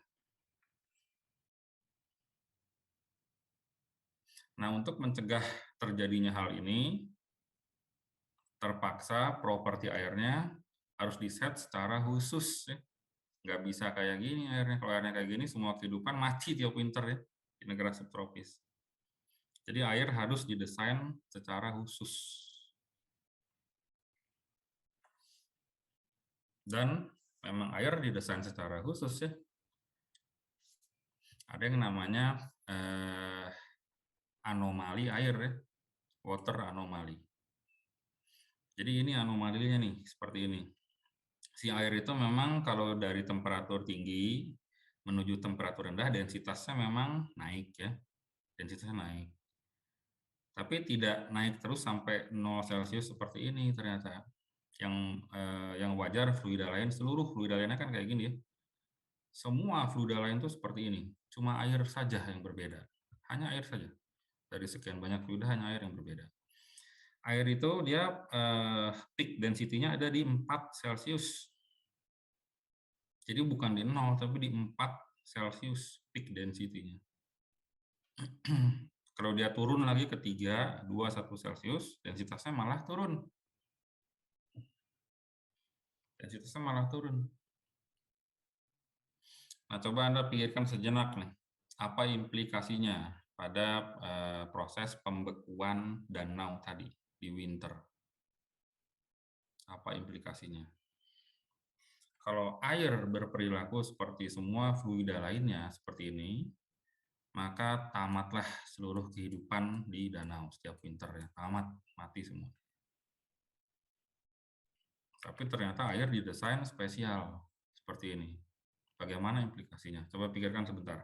Nah, untuk mencegah terjadinya hal ini, terpaksa properti airnya harus diset secara khusus ya. Nggak bisa kayak gini airnya. Kalau airnya kayak gini, semua kehidupan mati tiap winter ya di negara subtropis. Jadi air harus didesain secara khusus. Dan memang air didesain secara khusus ya. Ada yang namanya anomali air ya, water anomaly. Jadi ini anomalinya nih, seperti ini. Si air itu memang kalau dari temperatur tinggi menuju temperatur rendah, densitasnya memang naik ya, densitasnya naik. Tapi tidak naik terus sampai 0 Celcius seperti ini ternyata. Yang wajar fluida lain, seluruh fluida lainnya kan kayak gini ya. Semua fluida lain tuh seperti ini, cuma air saja yang berbeda. Hanya air saja. Dari sekian banyak fluida hanya air yang berbeda. Air itu dia peak density-nya ada di 4 Celcius. Jadi bukan di 0, tapi di 4 Celcius peak density-nya. Kalau dia turun lagi ke 3, 2, 1 Celcius, densitasnya malah turun. Densitasnya malah turun. Nah, coba Anda pikirkan sejenak nih, apa implikasinya pada proses pembekuan danau tadi di winter. Apa implikasinya? Kalau air berperilaku seperti semua fluida lainnya seperti ini, maka tamatlah seluruh kehidupan di danau setiap winter ya, tamat, mati semua. Tapi ternyata air didesain spesial seperti ini. Bagaimana implikasinya? Coba pikirkan sebentar.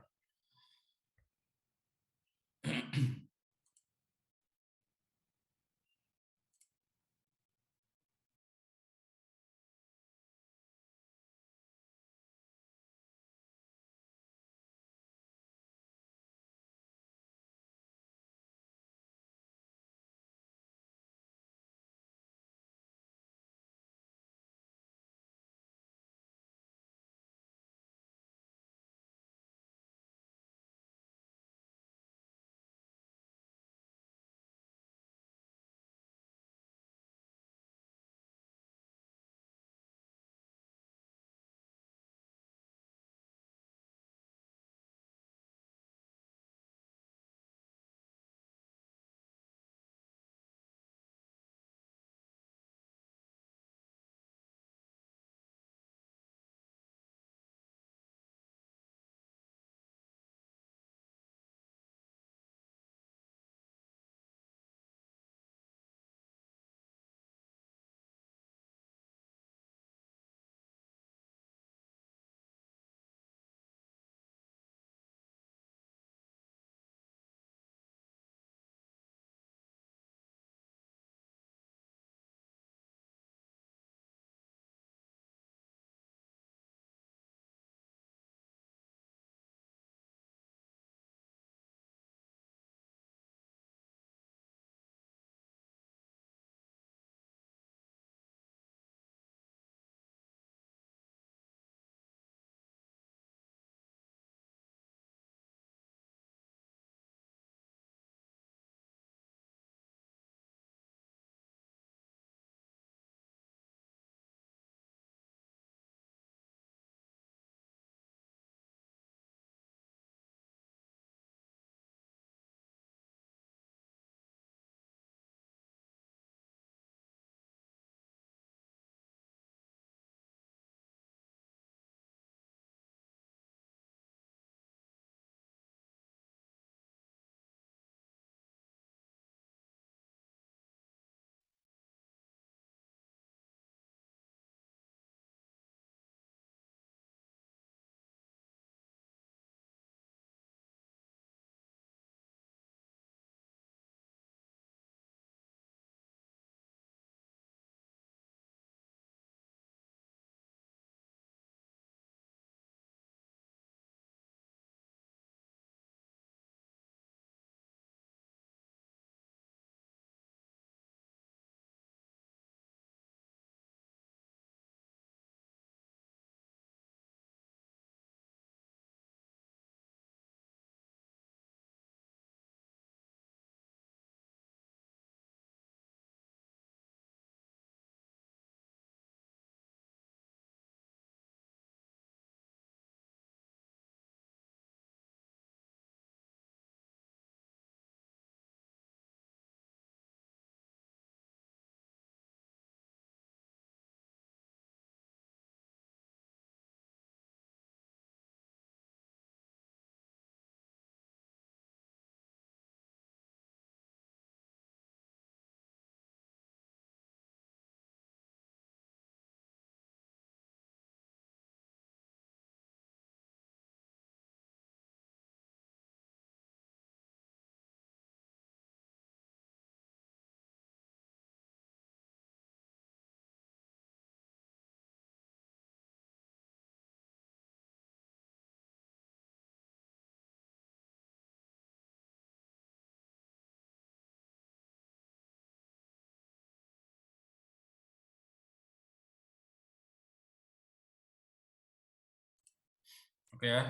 Oke ya,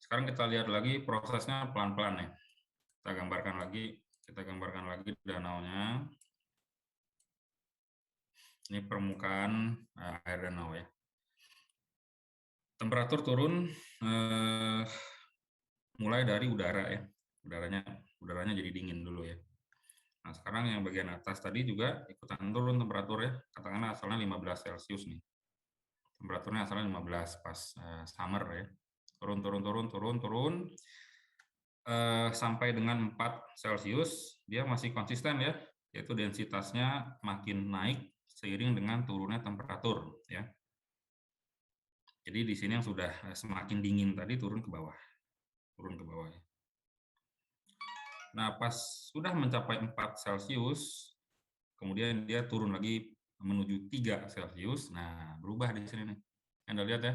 sekarang kita lihat lagi prosesnya pelan-pelan ya. Kita gambarkan lagi danaunya. Ini permukaan air danau ya. Temperatur turun mulai dari udara ya. Udaranya jadi dingin dulu ya. Nah, sekarang yang bagian atas tadi juga ikutan turun temperatur ya. Katakanlah asalnya 15 Celcius nih. Temperaturnya asalnya 15 pas summer ya. Turun sampai dengan 4 Celcius dia masih konsisten ya, yaitu densitasnya makin naik seiring dengan turunnya temperatur ya. Jadi di sini yang sudah semakin dingin tadi turun ke bawah ya. Nah, pas sudah mencapai 4 Celcius, kemudian dia turun lagi menuju 3 Celcius. Nah, berubah di sini nih. Anda lihat ya.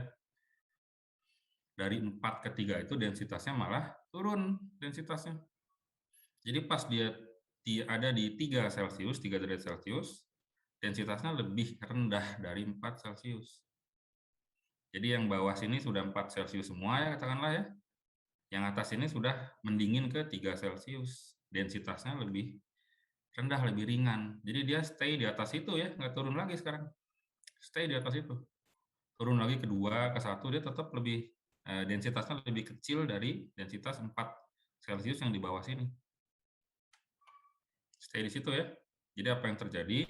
Dari 4 ke 3 itu densitasnya malah turun densitasnya. Jadi pas dia ada di 3 Celcius, 3 derajat Celcius, densitasnya lebih rendah dari 4 Celcius. Jadi yang bawah sini sudah 4 Celcius semua ya katakanlah ya. Yang atas ini sudah mendingin ke 3 Celcius. Densitasnya lebih rendah, lebih ringan. Jadi dia stay di atas itu ya, nggak turun lagi sekarang. Stay di atas itu. Turun lagi ke 2, ke 1, dia tetap lebih densitasnya lebih kecil dari densitas 4 Celcius yang di bawah sini. Stay di situ ya. Jadi apa yang terjadi?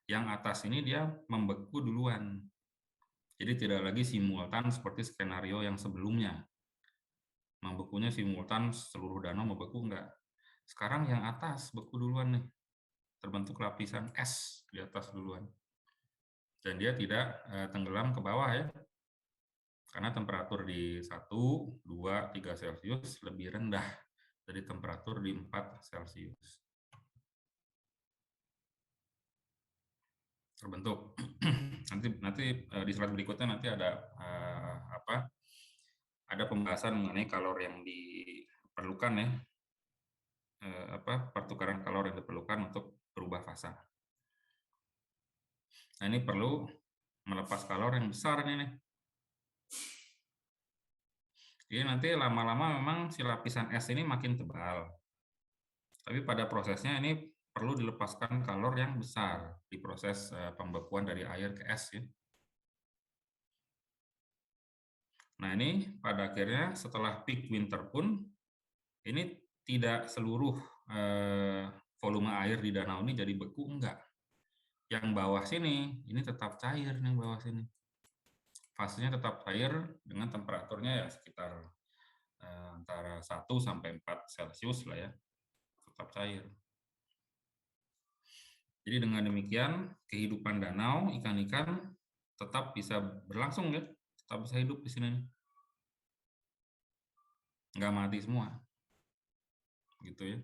Yang atas ini dia membeku duluan. Jadi tidak lagi simultan seperti skenario yang sebelumnya. Membekunya simultan seluruh danau membeku enggak. Sekarang yang atas beku duluan nih. Terbentuk lapisan es di atas duluan. Dan dia tidak tenggelam ke bawah ya. Karena temperatur di 1, 2, 3 Celcius lebih rendah dari temperatur di 4 Celcius. Terbentuk. nanti di slide berikutnya nanti ada ada pembahasan mengenai kalor yang diperlukan ya, pertukaran kalor yang diperlukan untuk berubah fasa. Nah, ini perlu melepas kalor yang besar ini nih. Jadi nanti lama-lama memang si lapisan es ini makin tebal. Tapi pada prosesnya ini perlu dilepaskan kalor yang besar di proses pembekuan dari air ke es ya. Nah, ini pada akhirnya setelah peak winter pun ini tidak seluruh volume air di danau ini jadi beku, enggak. Yang bawah sini ini tetap cair nih, bawah sini. Fasenya tetap cair dengan temperaturnya ya sekitar antara 1 sampai 4 Celcius lah ya. Tetap cair. Jadi dengan demikian kehidupan danau, ikan-ikan tetap bisa berlangsung ya, tetap bisa hidup di sini. Nggak mati semua. Gitu ya.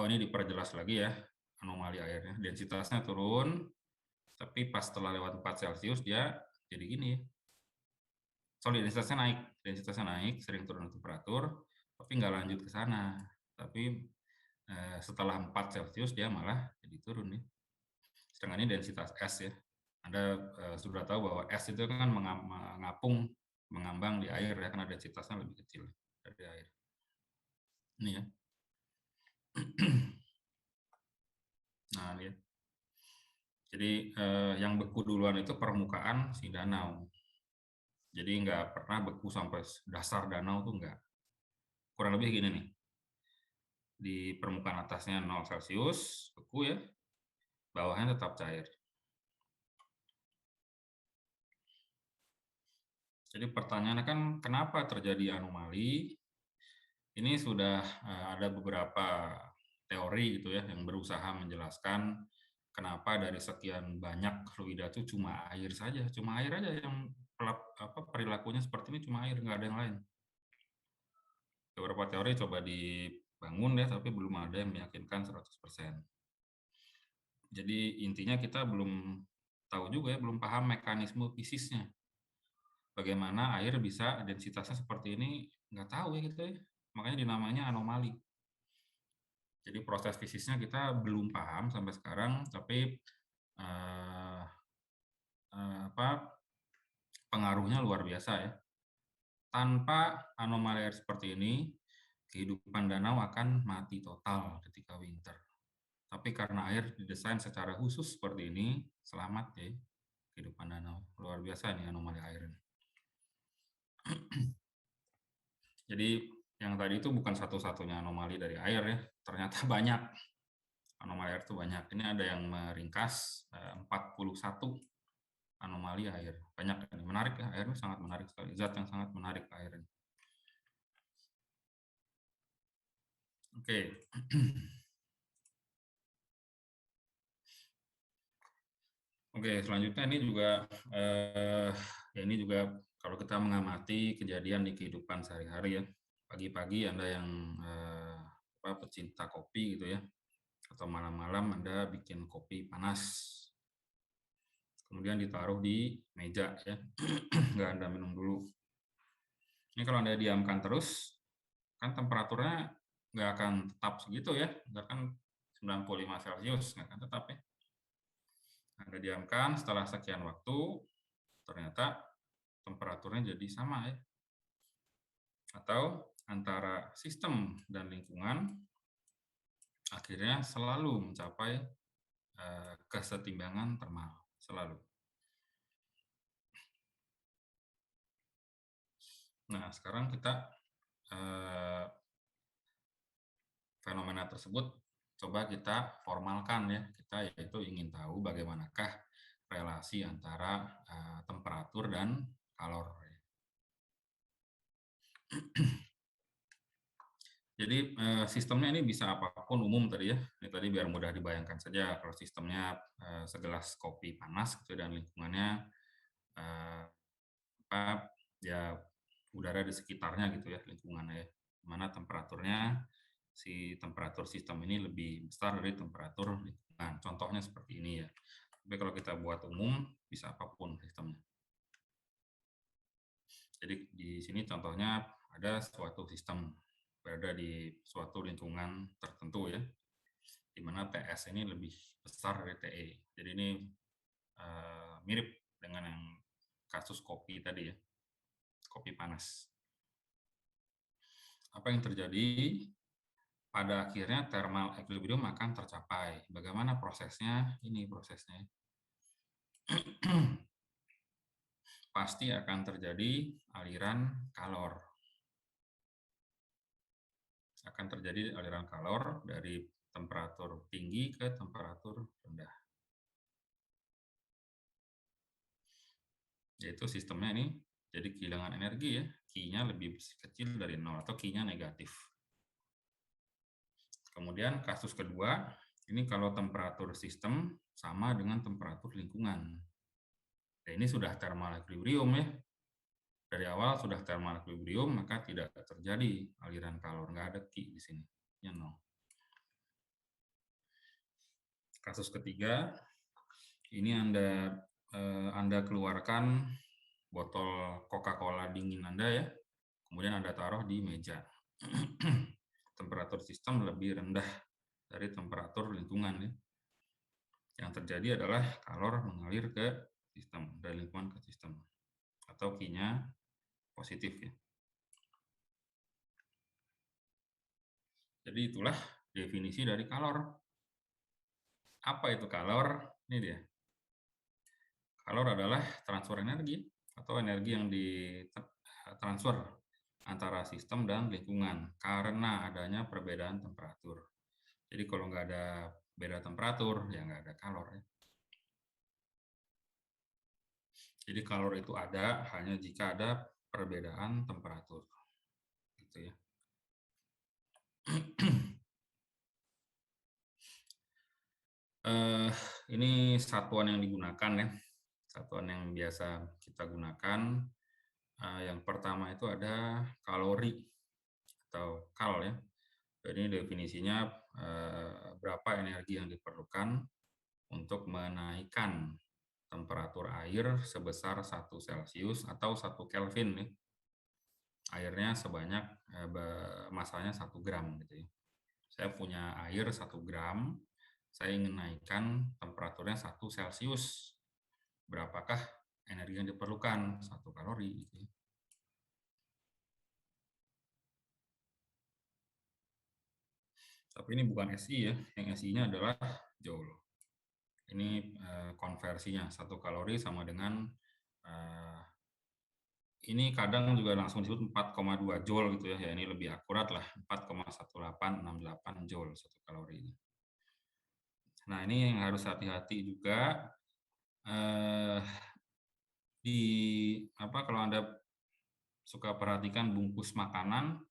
Ini diperjelas lagi ya anomali airnya. Densitasnya turun, tapi pas setelah lewat 4 Celcius dia jadi gini. Sorry, densitasnya naik, sering turun temperatur, tapi nggak lanjut ke sana. Tapi setelah 4 Celcius dia malah jadi turun nih. Sedangkan ini densitas es ya. Anda sudah tahu bahwa es itu kan mengambang di air ya, karena densitasnya lebih kecil dari air. Ini ya. Nah, ini ya. Jadi yang beku duluan itu permukaan si danau. Jadi nggak pernah beku sampai dasar danau tuh nggak. Kurang lebih gini nih. Di permukaan atasnya 0 Celcius, beku ya. Bawahnya tetap cair. Jadi pertanyaannya kan kenapa terjadi anomali? Ini sudah ada beberapa teori gitu ya yang berusaha menjelaskan kenapa dari sekian banyak fluida itu cuma air saja, cuma air aja yang perilakunya seperti ini, cuma air, nggak ada yang lain. Beberapa teori coba dibangun ya, tapi belum ada yang meyakinkan 100%. Jadi intinya kita belum tahu juga ya, belum paham mekanisme fisisnya. Bagaimana air bisa densitasnya seperti ini, nggak tahu ya gitu ya. Makanya dinamanya anomali. Jadi proses fisisnya kita belum paham sampai sekarang, tapi pengaruhnya luar biasa ya. Tanpa anomali air seperti ini, kehidupan danau akan mati total ketika winter. Tapi karena air didesain secara khusus seperti ini, selamat ya kehidupan danau. Luar biasa nih anomali air ini. Jadi yang tadi itu bukan satu-satunya anomali dari air ya, ternyata banyak. Anomali air itu banyak. Ini ada yang meringkas 41 anomali air. Banyak, menarik ya, airnya sangat menarik sekali. Zat yang sangat menarik air ini. Oke. Oke, selanjutnya ini juga ini juga kalau kita mengamati kejadian di kehidupan sehari-hari ya. Pagi-pagi Anda yang pecinta kopi gitu ya. Atau malam-malam Anda bikin kopi panas. Kemudian ditaruh di meja ya. Nggak Anda minum dulu. Ini kalau Anda diamkan terus, kan temperaturnya nggak akan tetap segitu ya. Misalkan 95 Celcius, nggak akan tetap ya. Anda diamkan, setelah sekian waktu, ternyata temperaturnya jadi sama ya. Atau antara sistem dan lingkungan akhirnya selalu mencapai kesetimbangan termal, selalu. Nah, sekarang kita fenomena tersebut coba kita formalkan ya. Kita yaitu ingin tahu bagaimanakah relasi antara temperatur dan kalor. Jadi sistemnya ini bisa apapun umum tadi ya. Ini tadi biar mudah dibayangkan saja kalau sistemnya segelas kopi panas gitu dan lingkungannya ya udara di sekitarnya gitu ya lingkungannya ya. Mana temperaturnya si temperatur sistem ini lebih besar dari temperatur lingkungan. Contohnya seperti ini ya. Tapi kalau kita buat umum bisa apapun sistemnya. Jadi di sini contohnya ada suatu sistem berada di suatu lingkungan tertentu ya, di mana TS ini lebih besar dari TE. Jadi ini mirip dengan yang kasus kopi tadi ya, kopi panas. Apa yang terjadi? Pada akhirnya thermal equilibrium akan tercapai. Bagaimana prosesnya? Ini prosesnya. Pasti akan terjadi aliran kalor. Akan terjadi aliran kalor dari temperatur tinggi ke temperatur rendah. Yaitu sistemnya ini jadi kehilangan energi ya, Q-nya lebih kecil dari 0 atau Q-nya negatif. Kemudian kasus kedua, ini kalau temperatur sistem sama dengan temperatur lingkungan. Nah, ini sudah thermal equilibrium ya. Dari awal sudah thermal equilibrium, maka tidak terjadi aliran kalor, nggak ada Q di sini, ya 0. Kasus ketiga, ini Anda keluarkan botol Coca-Cola dingin Anda ya, kemudian Anda taruh di meja. Temperatur sistem lebih rendah dari temperatur lingkungan ya. Yang terjadi adalah kalor mengalir ke sistem, dari lingkungan ke sistem, atau Q-nya positif ya. Jadi itulah definisi dari kalor. Apa itu kalor? Ini dia. Kalor adalah transfer energi atau energi yang ditransfer antara sistem dan lingkungan karena adanya perbedaan temperatur. Jadi kalau nggak ada beda temperatur, ya nggak ada kalor. Ya. Jadi kalor itu ada hanya jika ada perbedaan temperatur. Gitu ya. Ini satuan yang digunakan ya. Satuan yang biasa kita gunakan. Yang pertama itu ada kalori atau kal ya. Jadi definisinya berapa energi yang diperlukan untuk menaikkan temperatur air sebesar 1 Celcius atau 1 Kelvin nih. Airnya sebanyak masanya 1 gram gitu ya. Saya punya air 1 gram, saya ingin naikkan temperaturnya 1 Celcius. Berapakah energi yang diperlukan 1 kalori gitu ya. Tapi ini bukan SI ya, yang SI-nya adalah Joule. Ini konversinya 1 kalori sama dengan ini kadang juga langsung disebut 4,2 Joule gitu ya. Ya ini lebih akurat lah, 4,1868 Joule 1 kalori. Nah, ini yang harus hati-hati juga kalau Anda suka perhatikan bungkus makanan,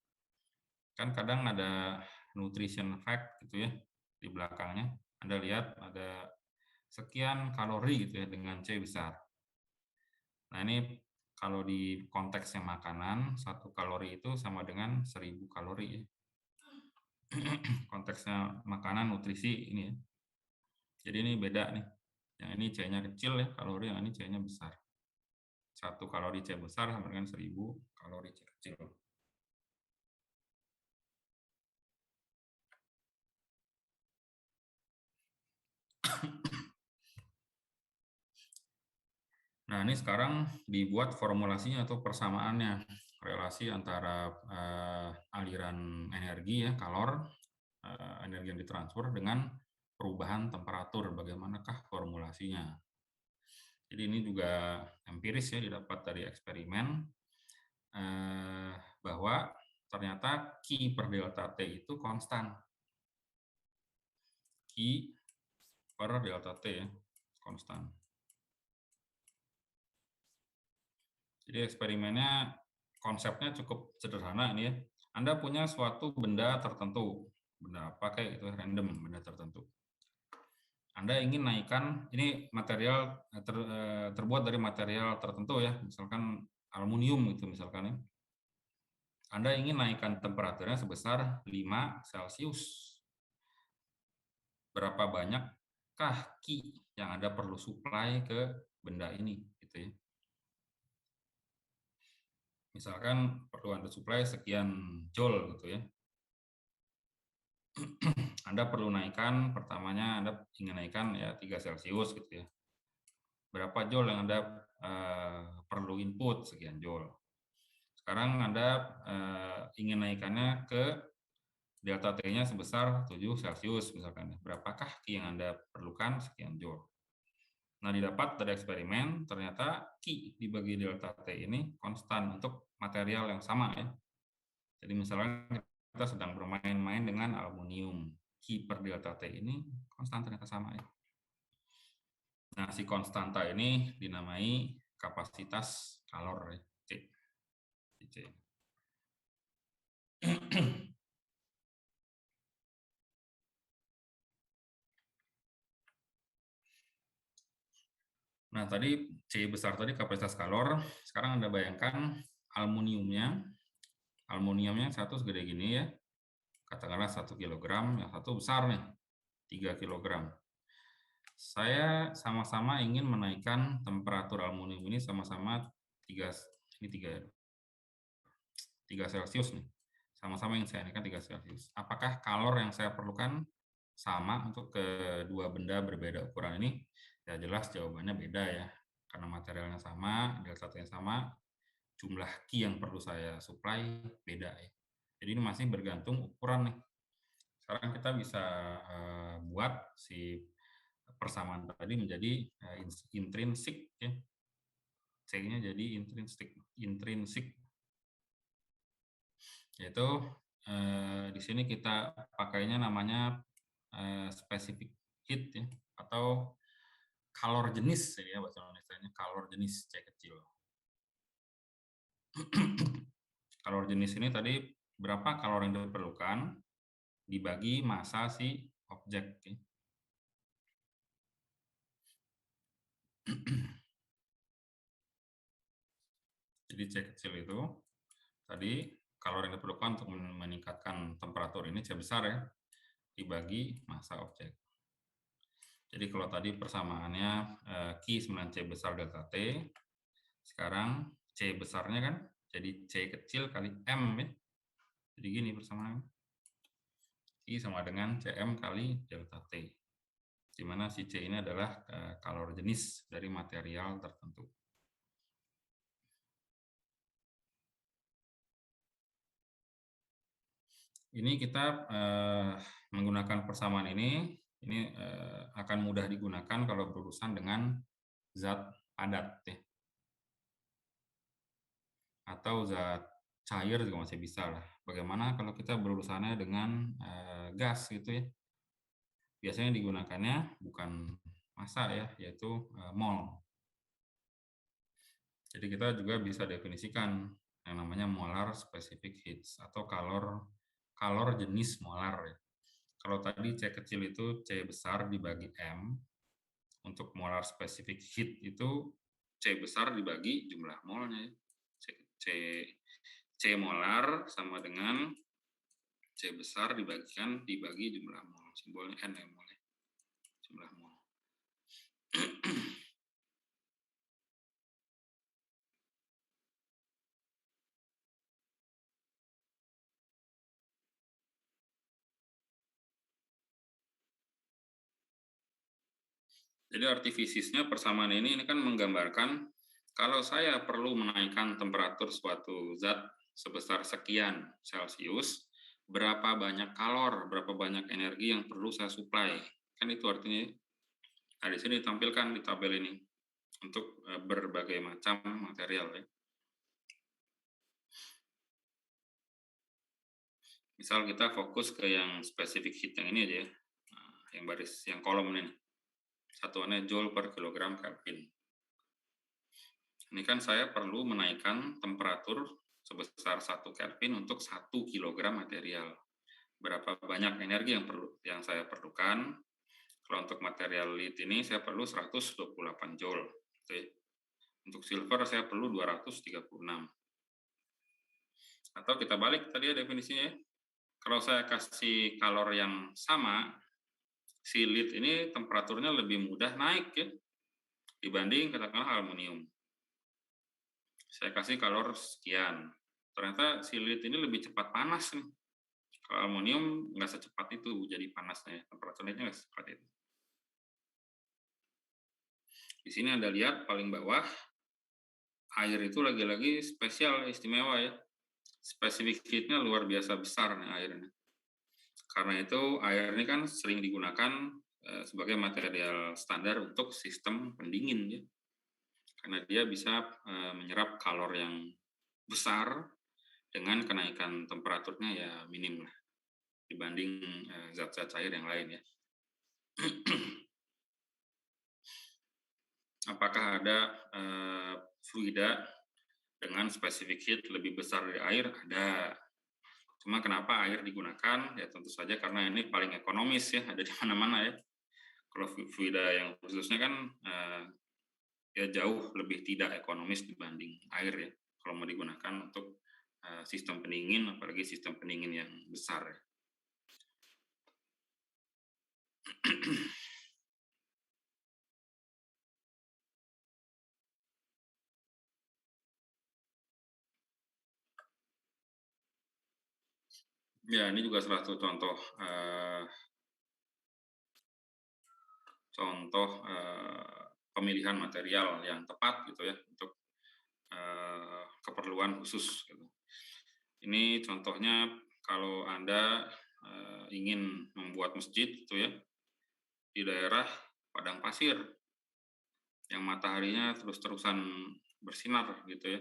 kan kadang ada nutrition fact gitu ya di belakangnya. Anda lihat ada sekian kalori gitu ya dengan C besar. Nah, ini kalau di konteksnya makanan, 1 kalori itu sama dengan 1000 kalori ya. Konteksnya makanan, nutrisi ini ya. Jadi ini beda nih. Yang ini C-nya kecil ya, kalori, yang ini C-nya besar. 1 kalori C besar sama dengan 1000 kalori C kecil. Nah, ini sekarang dibuat formulasinya atau persamaannya, relasi antara aliran energi ya, kalor, energi yang ditransfer dengan perubahan temperatur, bagaimanakah formulasinya. Jadi ini juga empiris ya, didapat dari eksperimen, bahwa ternyata Q per delta T itu konstan. Q per delta T ya, konstan. Jadi eksperimennya, konsepnya cukup sederhana ini ya. Anda punya suatu benda tertentu, benda apa kayak itu random, benda tertentu. Anda ingin naikkan, ini material terbuat dari material tertentu ya, misalkan aluminium gitu misalkan ya. Anda ingin naikkan temperaturnya sebesar 5 Celcius. Berapa banyakkah Q yang Anda perlu supply ke benda ini gitu ya. Misalkan perlu Anda supply sekian Joule gitu ya. Anda perlu naikkan, pertamanya Anda ingin naikkan ya 3 Celcius gitu ya. Berapa Joule yang Anda perlu input, sekian Joule. Sekarang Anda ingin naikkannya ke delta T-nya sebesar 7 Celcius misalkan. Berapakah Q yang Anda perlukan, sekian Joule. Nah, didapat dari eksperimen, ternyata Q dibagi delta T ini konstan untuk material yang sama ya. Jadi misalnya kita sedang bermain-main dengan aluminium, Q per delta T ini konstan ternyata sama ya. Nah, si konstanta ini dinamai kapasitas kalor ya, C. C. Nah, tadi C besar tadi kapasitas kalor. Sekarang Anda bayangkan aluminiumnya satu segede gini ya. Katakanlah 1 kilogram, yang satu besar nih, 3 kilogram. Saya sama-sama ingin menaikkan temperatur aluminium ini sama-sama 3 Celcius nih. Sama-sama yang saya naikkan 3 Celcius. Apakah kalor yang saya perlukan sama untuk kedua benda berbeda ukuran ini? Ya jelas jawabannya beda ya. Karena materialnya sama, delta T-nya sama, jumlah Q yang perlu saya supply beda ya. Jadi ini masih bergantung ukuran nih. Sekarang kita bisa buat si persamaan tadi menjadi intrinsik ya. C-nya jadi intrinsik. Yaitu di sini kita pakainya namanya specific heat ya, atau kalor jenis ya, bahasa Indonesianya kalor jenis C kecil. Kalor jenis ini tadi berapa kalor yang diperlukan dibagi massa si objek. Okay. Jadi C kecil itu tadi kalor yang diperlukan untuk meningkatkan temperatur ini C besar ya, dibagi massa objek. Jadi kalau tadi persamaannya Q 9 C besar delta T, sekarang C besarnya kan jadi C kecil kali M ya. Jadi gini persamaan. I sama dengan Cm kali delta T. Di mana si C ini adalah kalor jenis dari material tertentu. Ini kita menggunakan persamaan ini akan mudah digunakan kalau berurusan dengan zat padat ya, atau zat cair juga masih bisa lah. Bagaimana kalau kita berurusannya dengan gas gitu ya? Biasanya digunakannya bukan massa ya, yaitu mol. Jadi kita juga bisa definisikan yang namanya molar specific heat atau kalor jenis molar ya. Kalau tadi C kecil itu C besar dibagi M, untuk molar specific heat itu C besar dibagi jumlah molnya ya. C, C molar sama dengan C besar dibagi jumlah mol. Simbolnya N ya mol ya. Jumlah mol. Jadi arti fisisnya persamaan ini kan menggambarkan kalau saya perlu menaikkan temperatur suatu zat sebesar sekian Celcius, berapa banyak kalor, berapa banyak energi yang perlu saya suplai. Kan itu artinya. Nah, di sini ditampilkan di tabel ini untuk berbagai macam material ya. Misal kita fokus ke yang spesifik heat yang ini aja ya. Nah, yang kolom ini. Satuannya Joule per kilogram Kelvin. Ini kan saya perlu menaikkan temperatur sebesar 1 Kelvin untuk 1 kilogram material. Berapa banyak energi yang saya perlukan? Kalau untuk material lead ini saya perlu 128 Joule. Untuk silver saya perlu 236. Atau kita balik tadi ya definisinya. Kalau saya kasih kalor yang sama, si lead ini temperaturnya lebih mudah naik ya dibanding katakanlah aluminium. Saya kasih kalor sekian, ternyata si lead ini lebih cepat panas nih. Kalau aluminium nggak secepat itu jadi panasnya, temperaturnya nggak secepat itu. Di sini Anda lihat paling bawah, air itu lagi-lagi spesial, istimewa ya. Specific heat-nya luar biasa besar nih airnya. Karena itu air ini kan sering digunakan sebagai material standar untuk sistem pendingin ya. Karena dia bisa menyerap kalor yang besar dengan kenaikan temperaturnya ya minim lah dibanding zat-zat cair yang lain ya. Apakah ada fluida dengan specific heat lebih besar dari air? Ada. Cuma kenapa air digunakan? Ya tentu saja karena ini paling ekonomis ya, ada di mana-mana ya. Kalau fluida yang khususnya kan ya jauh lebih tidak ekonomis dibanding air ya. Kalau mau digunakan untuk sistem pendingin, apalagi sistem pendingin yang besar ya. Ya, ini juga salah satu contoh pemilihan material yang tepat gitu ya untuk keperluan khusus. Gitu. Ini contohnya kalau Anda ingin membuat masjid gitu ya di daerah padang pasir yang mataharinya terus-terusan bersinar gitu ya.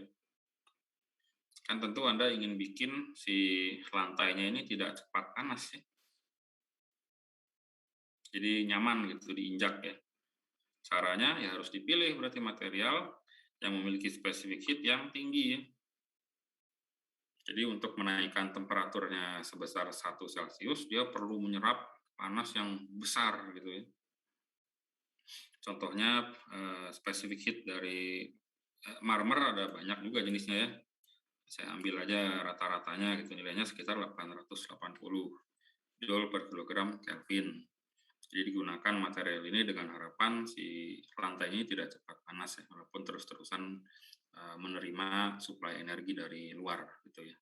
Kan tentu Anda ingin bikin si lantainya ini tidak cepat panas ya. Jadi nyaman gitu diinjak ya. Caranya ya harus dipilih berarti material yang memiliki specific heat yang tinggi ya. Jadi untuk menaikkan temperaturnya sebesar 1 Celcius, dia perlu menyerap panas yang besar gitu ya. Contohnya specific heat dari marmer ada banyak juga jenisnya ya. Saya ambil aja rata-ratanya gitu, nilainya sekitar 880 Joule per kilogram Kelvin. Jadi digunakan material ini dengan harapan si lantai ini tidak cepat panas ya, walaupun terus-terusan menerima suplai energi dari luar gitu ya.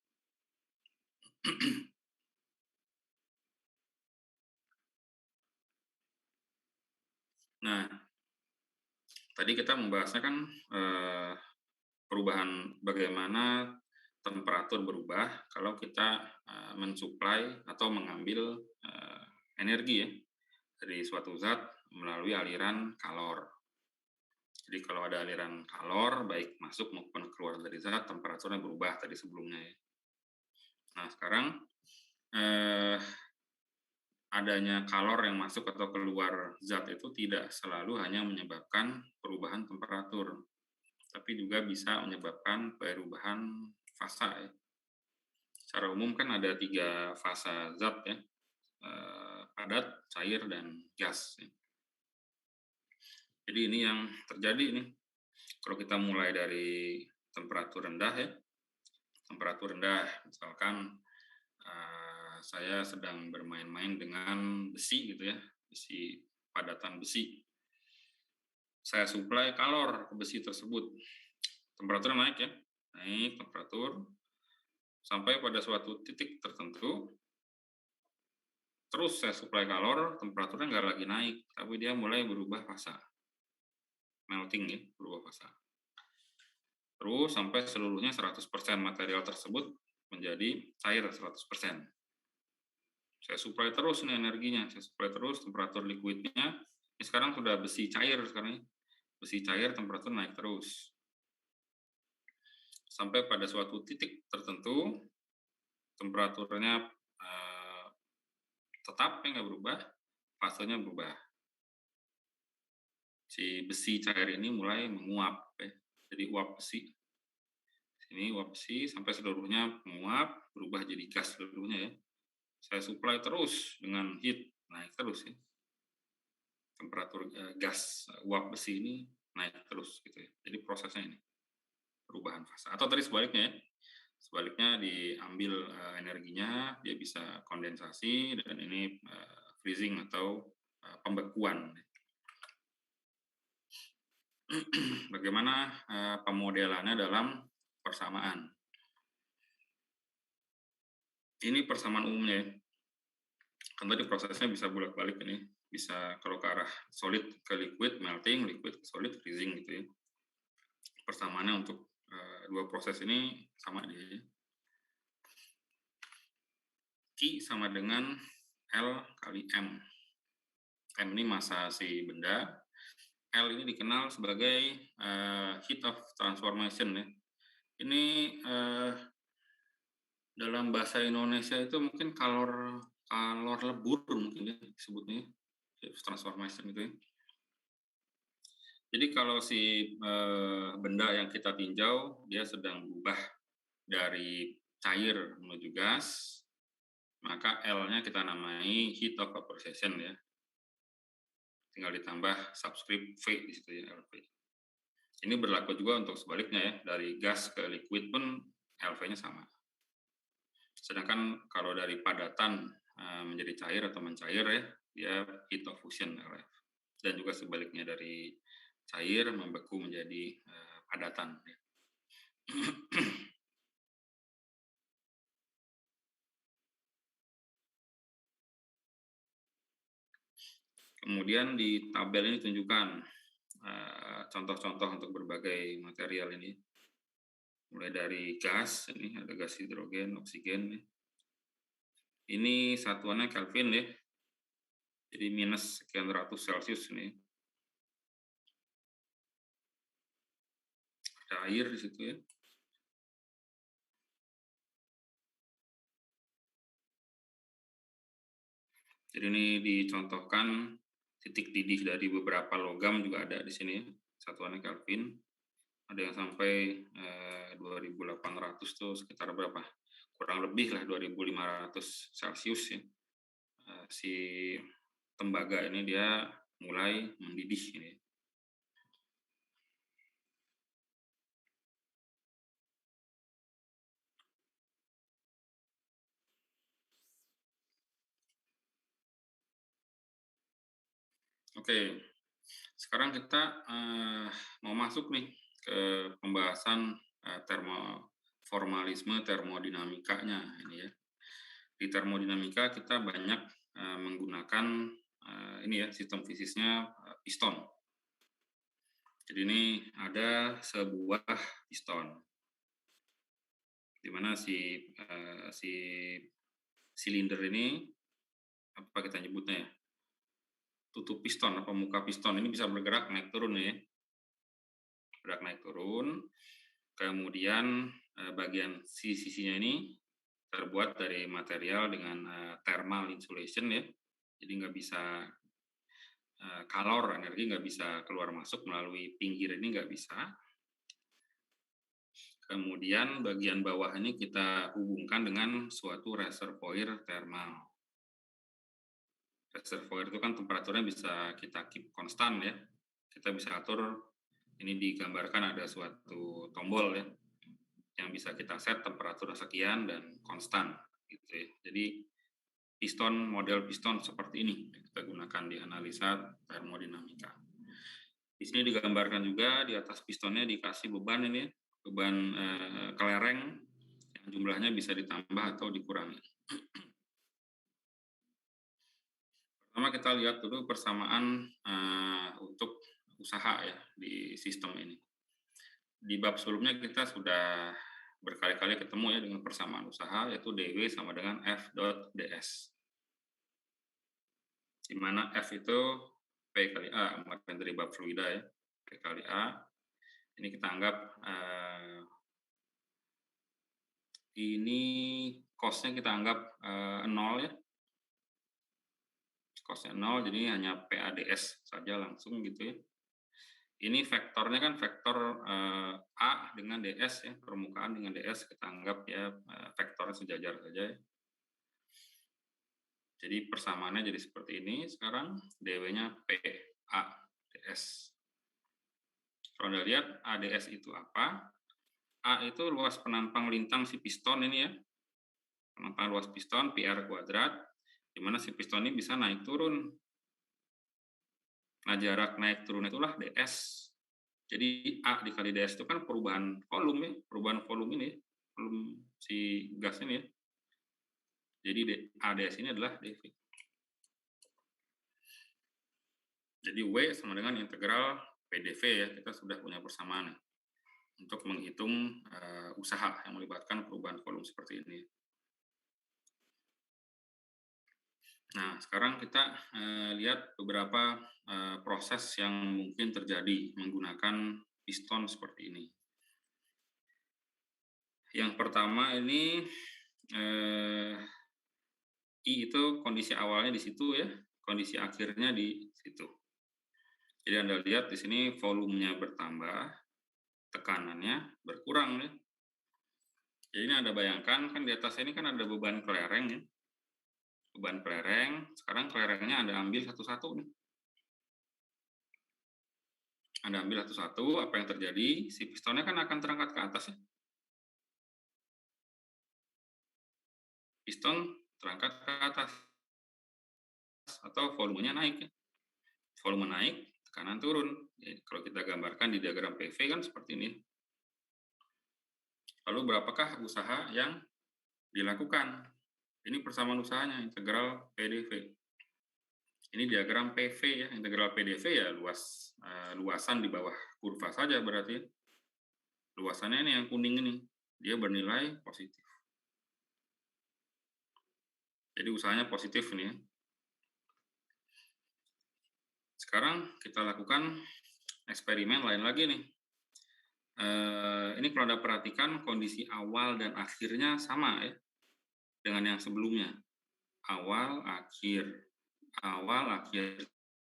Nah, tadi kita membahasnya kan perubahan bagaimana temperatur berubah kalau kita mensuplai atau mengambil energi ya dari suatu zat melalui aliran kalor. Jadi kalau ada aliran kalor, baik masuk maupun keluar dari zat, temperaturnya berubah tadi sebelumnya ya. Nah sekarang adanya kalor yang masuk atau keluar zat itu tidak selalu hanya menyebabkan perubahan temperatur, tapi juga bisa menyebabkan perubahan fasa ya. Secara umum kan ada 3 fasa zat ya, padat, cair, dan gas. Jadi ini yang terjadi nih, kalau kita mulai dari temperatur rendah ya, temperatur rendah, misalkan saya sedang bermain-main dengan besi gitu ya, besi, padatan besi. Saya suplai kalor ke besi tersebut, temperaturnya naik ya, naik temperatur, sampai pada suatu titik tertentu, terus saya suplai kalor, temperaturnya nggak lagi naik, tapi dia mulai berubah fasa, melting ya, berubah fasa. Terus sampai seluruhnya 100% material tersebut menjadi cair 100%. Saya suplai terus nih energinya, saya suplai terus temperatur liquidnya. Ini sekarang sudah besi cair sekarang, besi cair temperatur naik terus. Sampai pada suatu titik tertentu, temperaturnya tetap nggak berubah, fasenya berubah. Si besi cair ini mulai menguap, ya. Jadi uap besi. Ini uap besi sampai seluruhnya menguap, berubah jadi gas seluruhnya ya. Saya supply terus dengan heat, naik terus ya. Temperatur gas uap besi ini naik terus gitu ya. Jadi prosesnya ini perubahan fasa. Atau tadi sebaliknya ya. Sebaliknya diambil energinya, dia bisa kondensasi dan ini freezing atau pembekuan. Bagaimana pemodelannya dalam persamaan? Ini persamaan umumnya. Kan tadi prosesnya bisa bolak-balik ini, bisa kalau ke arah solid ke liquid, melting, liquid ke solid, freezing gitu ya. Persamaannya untuk dua proses ini sama dia. Q sama dengan L kali M. M ini massa si benda, L ini dikenal sebagai heat of transformation ya. Ini dalam bahasa Indonesia itu mungkin kalor lebur mungkin ya disebutnya, transformation itu ya. Jadi kalau si benda yang kita tinjau dia sedang berubah dari cair menuju gas, maka L-nya kita namai heat of vaporization ya. Tinggal ditambah subscript V di situ ya, LV. Ini berlaku juga untuk sebaliknya ya, dari gas ke liquid pun LV-nya sama. Sedangkan kalau dari padatan menjadi cair atau mencair ya, dia heat of fusion LF. Dan juga sebaliknya dari cair membeku menjadi padatan. Kemudian di tabel ini tunjukkan contoh-contoh untuk berbagai material ini. Mulai dari gas, ini ada gas hidrogen, oksigen. Ini satuannya Kelvin ya. Jadi minus sekian ratus Celcius ini. Ada air di situ ya. Jadi ini dicontohkan titik didih dari beberapa logam juga ada di sini, satuannya Kelvin. Ada yang sampai 2800 tuh sekitar berapa? Kurang lebih lah 2500 Celcius ya. Si tembaga ini dia mulai mendidih ini. Oke, sekarang kita mau masuk nih ke pembahasan formalisme termodinamikanya ini ya. Di termodinamika kita banyak menggunakan ini ya sistem fisiknya piston. Jadi ini ada sebuah piston. di mana si silinder ini, apa kita nyebutnya ya, tutup piston apa muka piston ini bisa bergerak naik turun ya, bergerak naik turun. Kemudian bagian sisinya ini terbuat dari material dengan thermal insulation ya, jadi nggak bisa kalor, energi nggak bisa keluar masuk melalui pinggir ini, nggak bisa. Kemudian bagian bawah ini kita hubungkan dengan suatu reservoir thermal. Reservoir itu kan temperaturnya bisa kita keep konstan ya. Kita bisa atur, ini digambarkan ada suatu tombol ya, yang bisa kita set temperatur sekian dan konstan gitu ya. Jadi model piston seperti ini kita gunakan di analisa termodinamika. Di sini digambarkan juga di atas pistonnya dikasih beban ini, beban kelereng yang jumlahnya bisa ditambah atau dikurangi. Pertama kita lihat dulu persamaan untuk usaha ya di sistem ini. Di bab sebelumnya kita sudah berkali-kali ketemu ya dengan persamaan usaha, yaitu dW sama dengan F dot ds. Di mana F itu P kali A, kemarin dari bab fluida ya, P kali A. Ini kita anggap ini cost-nya kita anggap 0 ya. Cost-nya 0, jadi hanya PADS saja langsung gitu ya. Ini vektornya kan vektor A dengan DS ya, permukaan dengan DS kita anggap ya vektornya sejajar saja ya. Jadi persamaannya jadi seperti ini sekarang, dW-nya PA ds. Kalau Anda lihat ADS itu apa? A itu luas penampang lintang si piston ini ya. Penampang luas piston PR kuadrat, di mana si piston ini bisa naik turun. Nah, jarak naik turun itulah ds. Jadi A dikali ds itu kan perubahan volume ya, perubahan volume ini, volume si gas ini ya. Jadi ADS ini adalah dV. Jadi W sama dengan integral PdV ya, kita sudah punya persamaan ya, untuk menghitung usaha yang melibatkan perubahan volume seperti ini. Nah, sekarang kita lihat beberapa proses yang mungkin terjadi menggunakan piston seperti ini. Yang pertama ini I itu kondisi awalnya di situ ya, kondisi akhirnya di situ. Jadi Anda lihat di sini volumenya bertambah, tekanannya berkurang ya. Jadi ini Anda bayangkan kan di atas ini kan ada beban kelereng ya. Beban kelereng, sekarang kelerengnya Anda ambil satu-satu nih. Anda ambil satu-satu, apa yang terjadi? Si pistonnya kan akan terangkat ke atas ya. Piston terangkat ke atas atau volumenya naik ya. Volume naik, tekanan turun. Jadi, kalau kita gambarkan di diagram PV kan seperti ini. Lalu berapakah usaha yang dilakukan? Ini persamaan usahanya, integral PdV. Ini diagram PV ya, integral PdV ya luasan di bawah kurva saja berarti. Luasannya ini yang kuning ini, dia bernilai positif. Jadi usahanya positif ini ya. Sekarang kita lakukan eksperimen lain lagi nih. Ini kalau Anda perhatikan kondisi awal dan akhirnya sama ya dengan yang sebelumnya. Awal, akhir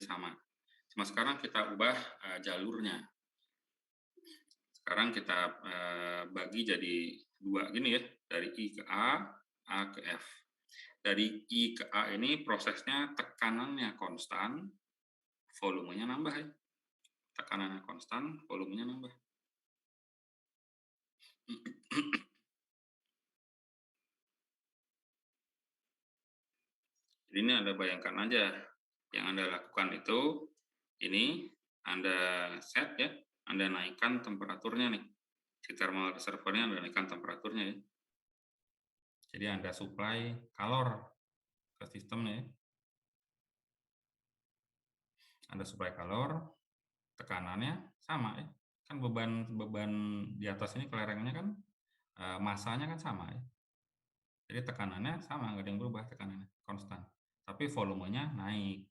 sama. Cuma sekarang kita ubah jalurnya. Sekarang kita bagi jadi dua gini ya, dari I ke A ke F. Dari I ke A ini prosesnya tekanannya konstan, volumenya nambah ya. Tekanannya konstan, volumenya nambah. Jadi ini Anda bayangkan aja, yang Anda lakukan itu, ini Anda set ya, Anda naikkan temperaturnya nih. Si thermal reservoir-nya Anda naikkan temperaturnya ya. Jadi Anda supply kalor ke sistemnya ya. Anda supply kalor, tekanannya sama ya. Kan beban di atas ini kelerengnya kan Masanya kan sama ya. Jadi tekanannya sama, nggak ada yang berubah, tekanannya konstan. Tapi volumenya naik.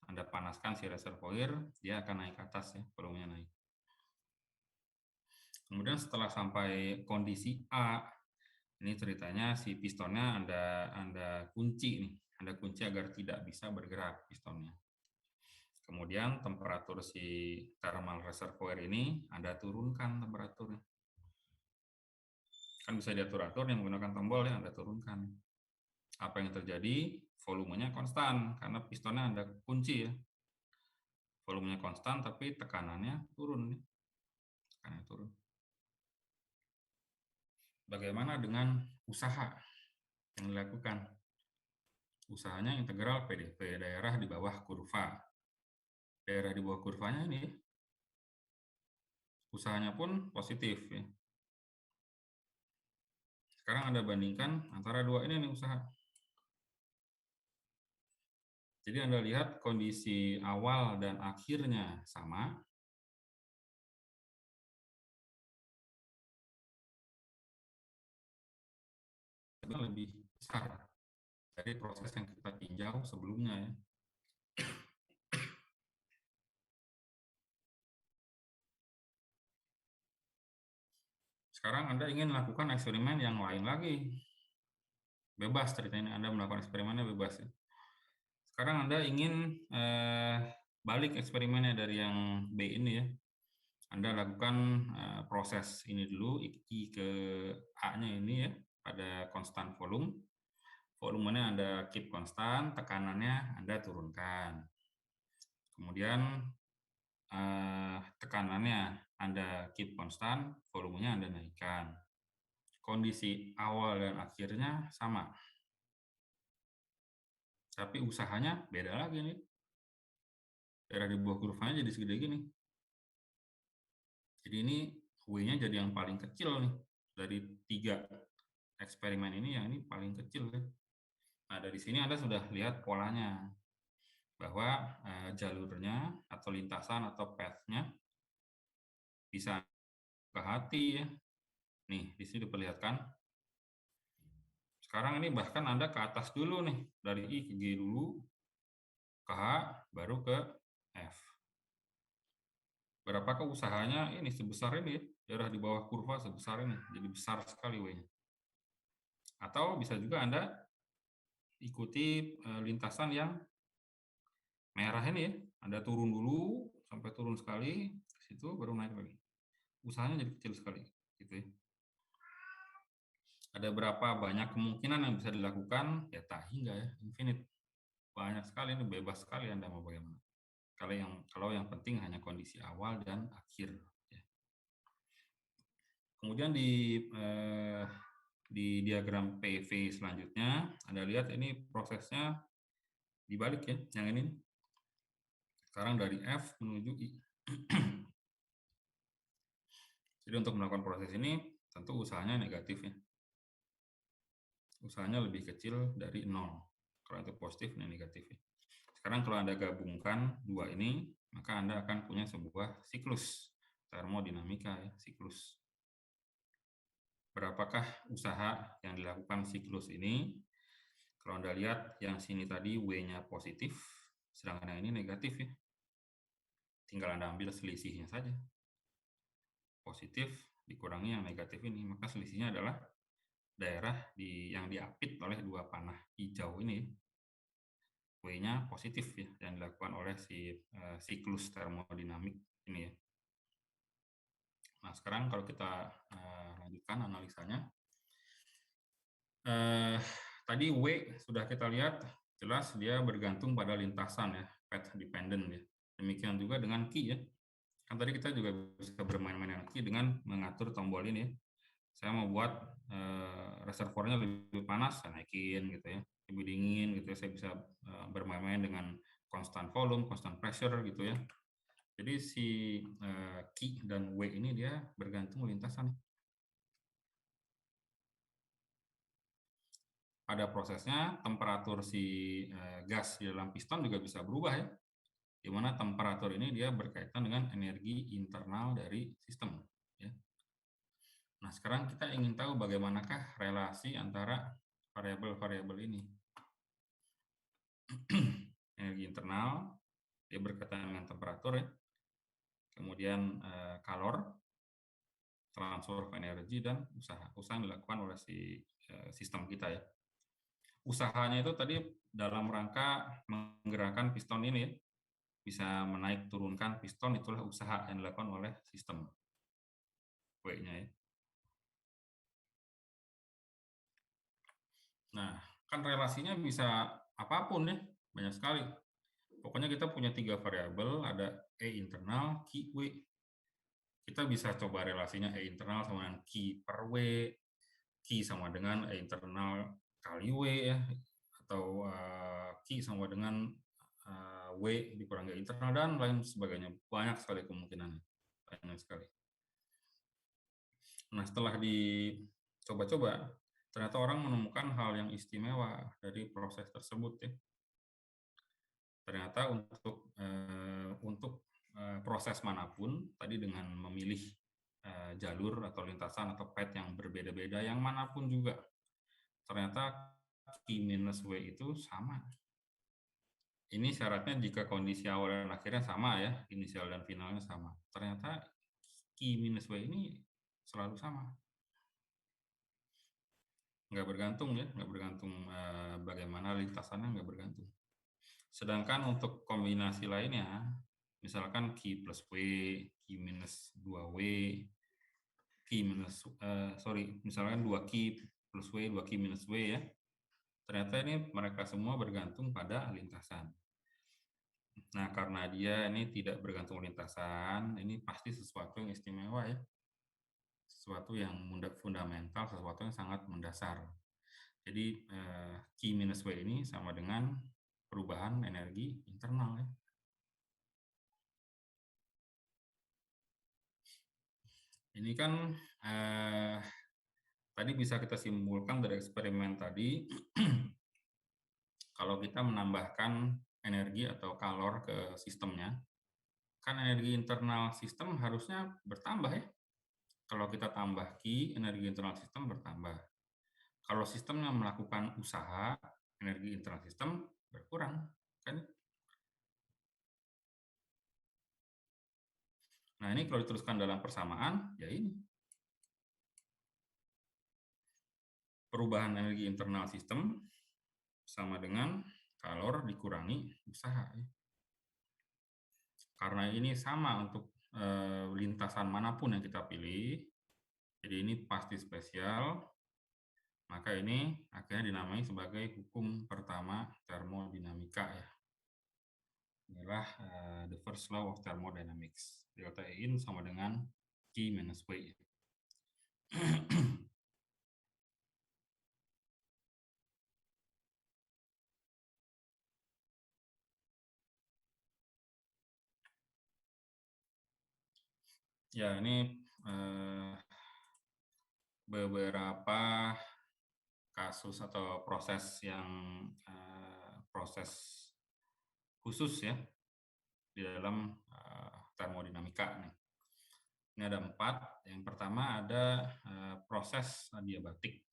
Anda panaskan si reservoir, dia akan naik ke atas ya, volumenya naik. Kemudian setelah sampai kondisi A, ini ceritanya si pistonnya Anda kunci nih, Anda kunci agar tidak bisa bergerak pistonnya. Kemudian temperatur si thermal reservoir ini Anda turunkan temperaturnya. Kan bisa diatur-atur yang menggunakan tombol ya, Anda turunkan. Apa yang terjadi? Volumenya konstan karena pistonnya Anda kunci ya. Volumenya konstan tapi tekanannya turun. Tekanannya turun. Bagaimana dengan usaha yang dilakukan? Usahanya integral PdP, daerah di bawah kurva. Daerah di bawah kurvanya ini, usahanya pun positif ya. Sekarang Anda bandingkan antara dua ini nih usaha. Jadi Anda lihat kondisi awal dan akhirnya sama. Lebih besar dari proses yang kita tinjau sebelumnya ya. Sekarang Anda ingin melakukan eksperimen yang lain lagi. Bebas ceritanya, Anda melakukan eksperimennya bebas ya. Sekarang Anda ingin balik eksperimennya dari yang B ini ya. Anda lakukan proses ini dulu, I ke A-nya ini ya, pada konstan volume. Volumenya Anda keep konstan, tekanannya Anda turunkan. Kemudian tekanannya Anda keep konstan, volumenya Anda naikkan. Kondisi awal dan akhirnya sama. Tapi usahanya beda lagi nih. Daerah di bawah kurvanya jadi segede gini. Jadi ini W-nya jadi yang paling kecil nih. Dari 3 eksperimen ini yang ini paling kecil ya. Nah, dari sini Anda sudah lihat polanya. Bahwa jalurnya atau lintasan atau path-nya bisa ke hati ya. Nih, di sini diperlihatkan. Sekarang ini bahkan Anda ke atas dulu nih. Dari I ke G dulu, ke H, baru ke F. Berapakah usahanya ini sebesar ini ya, daerah di bawah kurva sebesar ini, jadi besar sekali W-nya. Atau bisa juga Anda ikuti lintasan yang merah ini ya, Anda turun dulu sampai turun sekali, ke situ baru naik lagi. Usahanya jadi kecil sekali, gitu ya. Ada berapa banyak kemungkinan yang bisa dilakukan? Ya tak hingga ya, infinite. Banyak sekali, ini bebas sekali Anda mau bagaimana. Kalau yang penting hanya kondisi awal dan akhir. Ya. Kemudian di diagram PV selanjutnya, Anda lihat ini prosesnya dibalik ya, yang ini. Sekarang dari F menuju I. Jadi untuk melakukan proses ini, tentu usahanya negatif ya. Usahanya lebih kecil dari 0. Kalau itu positif, ini negatif ya. Sekarang kalau Anda gabungkan dua ini, maka Anda akan punya sebuah siklus termodinamika ya, siklus. Berapakah usaha yang dilakukan siklus ini? Kalau Anda lihat yang sini tadi W-nya positif, sedangkan yang ini negatif ya. Tinggal Anda ambil selisihnya saja. Positif dikurangi yang negatif ini, maka selisihnya adalah daerah yang diapit oleh dua panah hijau ini. W-nya positif ya, yang dilakukan oleh si siklus termodinamik ini ya. Nah, sekarang kalau kita lanjutkan analisanya. Tadi W sudah kita lihat, jelas dia bergantung pada lintasan ya, path dependent ya. Demikian juga dengan key ya. Kan tadi kita juga bisa bermain-main dengan key dengan mengatur tombol ini ya. Saya mau buat reservoirnya lebih panas, saya naikin gitu ya. Lebih dingin gitu ya, saya bisa bermain-main dengan constant volume, constant pressure gitu ya. Jadi si key dan W ini dia bergantung lintasan. Pada prosesnya, temperatur si gas di dalam piston juga bisa berubah ya. Di mana temperatur ini dia berkaitan dengan energi internal dari sistem. Ya. Nah, sekarang kita ingin tahu bagaimanakah relasi antara variabel-variabel ini. Energi internal, dia berkaitan dengan temperatur ya. Kemudian kalor, transfer of energy, dan usaha yang dilakukan oleh sistem kita ya. Usahanya itu tadi dalam rangka menggerakkan piston ini ya. Bisa menaik turunkan piston, itulah usaha yang dilakukan oleh sistem W-nya ya. Nah, kan relasinya bisa apapun ya, banyak sekali. Pokoknya kita punya 3 variabel, ada E internal, Q, W. Kita bisa coba relasinya E internal sama dengan Q per W, Q sama dengan E internal kali W ya, atau Q sama dengan W dikurangi E internal, dan lain sebagainya. Banyak sekali kemungkinannya, banyak sekali. Nah, setelah dicoba-coba, ternyata orang menemukan hal yang istimewa dari proses tersebut ya. Ternyata untuk proses manapun, tadi dengan memilih jalur atau lintasan atau path yang berbeda-beda, yang manapun juga, ternyata Q-W itu sama. Ini syaratnya jika kondisi awal dan akhirnya sama ya, inisial dan finalnya sama. Ternyata Q-W ini selalu sama. Nggak bergantung ya, nggak bergantung bagaimana lintasannya, nggak bergantung. Sedangkan untuk kombinasi lainnya, misalkan Q plus W, Q minus 2W, misalkan 2Q plus W, 2Q minus W ya, ternyata ini mereka semua bergantung pada lintasan. Nah, karena dia ini tidak bergantung lintasan, ini pasti sesuatu yang istimewa ya, sesuatu yang fundamental, sesuatu yang sangat mendasar. Jadi Q minus W ini sama dengan perubahan energi internal ya. Ini kan tadi bisa kita simpulkan dari eksperimen tadi, kalau kita menambahkan energi atau kalor ke sistemnya, kan energi internal sistem harusnya bertambah ya. Kalau kita tambah Q, energi internal sistem bertambah. Kalau sistemnya melakukan usaha, energi internal sistem berkurang, kan? Nah, ini kalau diteruskan dalam persamaan, ya ini. Perubahan energi internal sistem sama dengan kalor dikurangi usaha. Karena ini sama untuk lintasan manapun yang kita pilih, jadi ini pasti spesial, maka ini akhirnya dinamai sebagai hukum pertama termodinamika ya. Inilah the first law of thermodynamics. Delta in sama dengan Q minus W. Ya, ini beberapa kasus atau proses yang proses khusus ya di dalam termodinamika nih. Ini ada 4. Yang pertama ada proses adiabatik.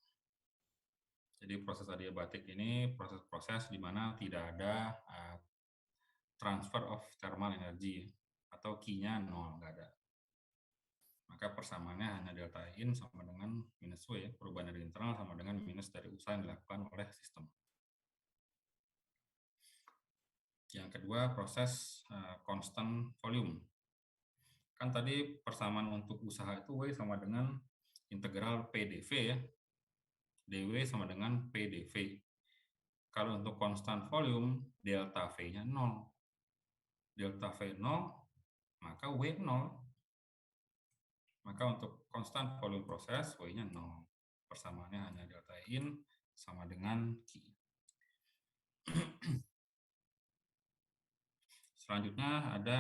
Jadi proses adiabatik ini proses-proses di mana tidak ada transfer of thermal energy atau Q-nya 0, nggak ada. Maka persamaannya hanya delta in sama dengan minus W ya, perubahan energi internal sama dengan minus dari usaha yang dilakukan oleh sistem. Yang kedua, proses constant volume. Kan tadi persamaan untuk usaha itu W sama dengan integral PdV ya. dW sama dengan PdV. Kalau untuk constant volume, delta V-nya 0. Delta V 0, maka W 0. Maka untuk constant volume proses, W-nya 0. Persamaannya hanya delta in sama dengan Q. Selanjutnya ada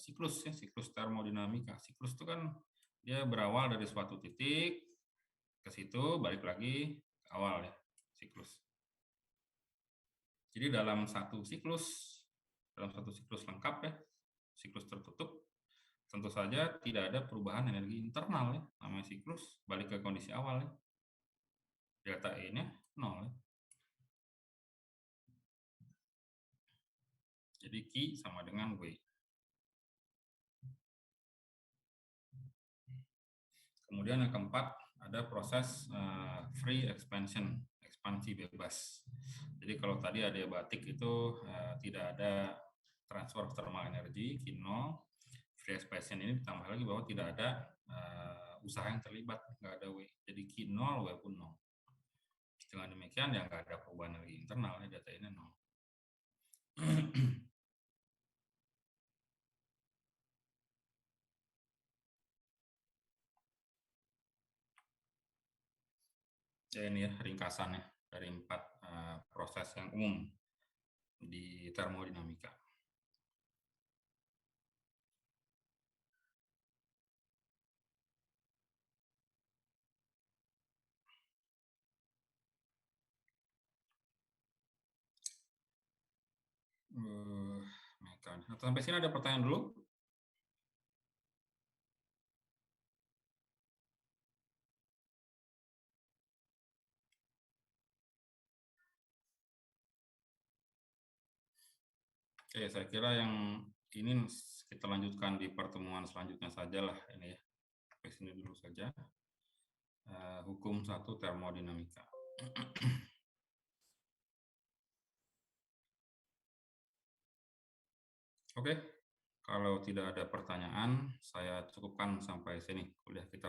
siklus ya, siklus termodinamika. Siklus itu kan dia berawal dari suatu titik ke situ, balik lagi ke awal ya, siklus. Jadi dalam satu siklus lengkap ya, siklus tertutup, tentu saja tidak ada perubahan energi internal ya, namanya siklus, balik ke kondisi awal ya. Delta E-nya 0 ya. Jadi Q sama dengan W. Kemudian yang keempat, ada proses free expansion, ekspansi bebas. Jadi kalau tadi adiabatik itu tidak ada transfer thermal energy, Q0, free expansion ini ditambah lagi bahwa tidak ada usaha yang terlibat, nggak ada W. Jadi Q0, W pun 0. Dengan demikian ya nggak ada perubahan energi internal, ya, data ini 0. Ya ini ya ringkasannya dari 4 proses yang umum di termodinamika. Sampai sini ada pertanyaan dulu? Oke, saya kira yang ini kita lanjutkan di pertemuan selanjutnya saja lah ini ya. Sampai sini dulu saja. Hukum 1 termodinamika. Oke, kalau tidak ada pertanyaan, saya cukupkan sampai sini kuliah kita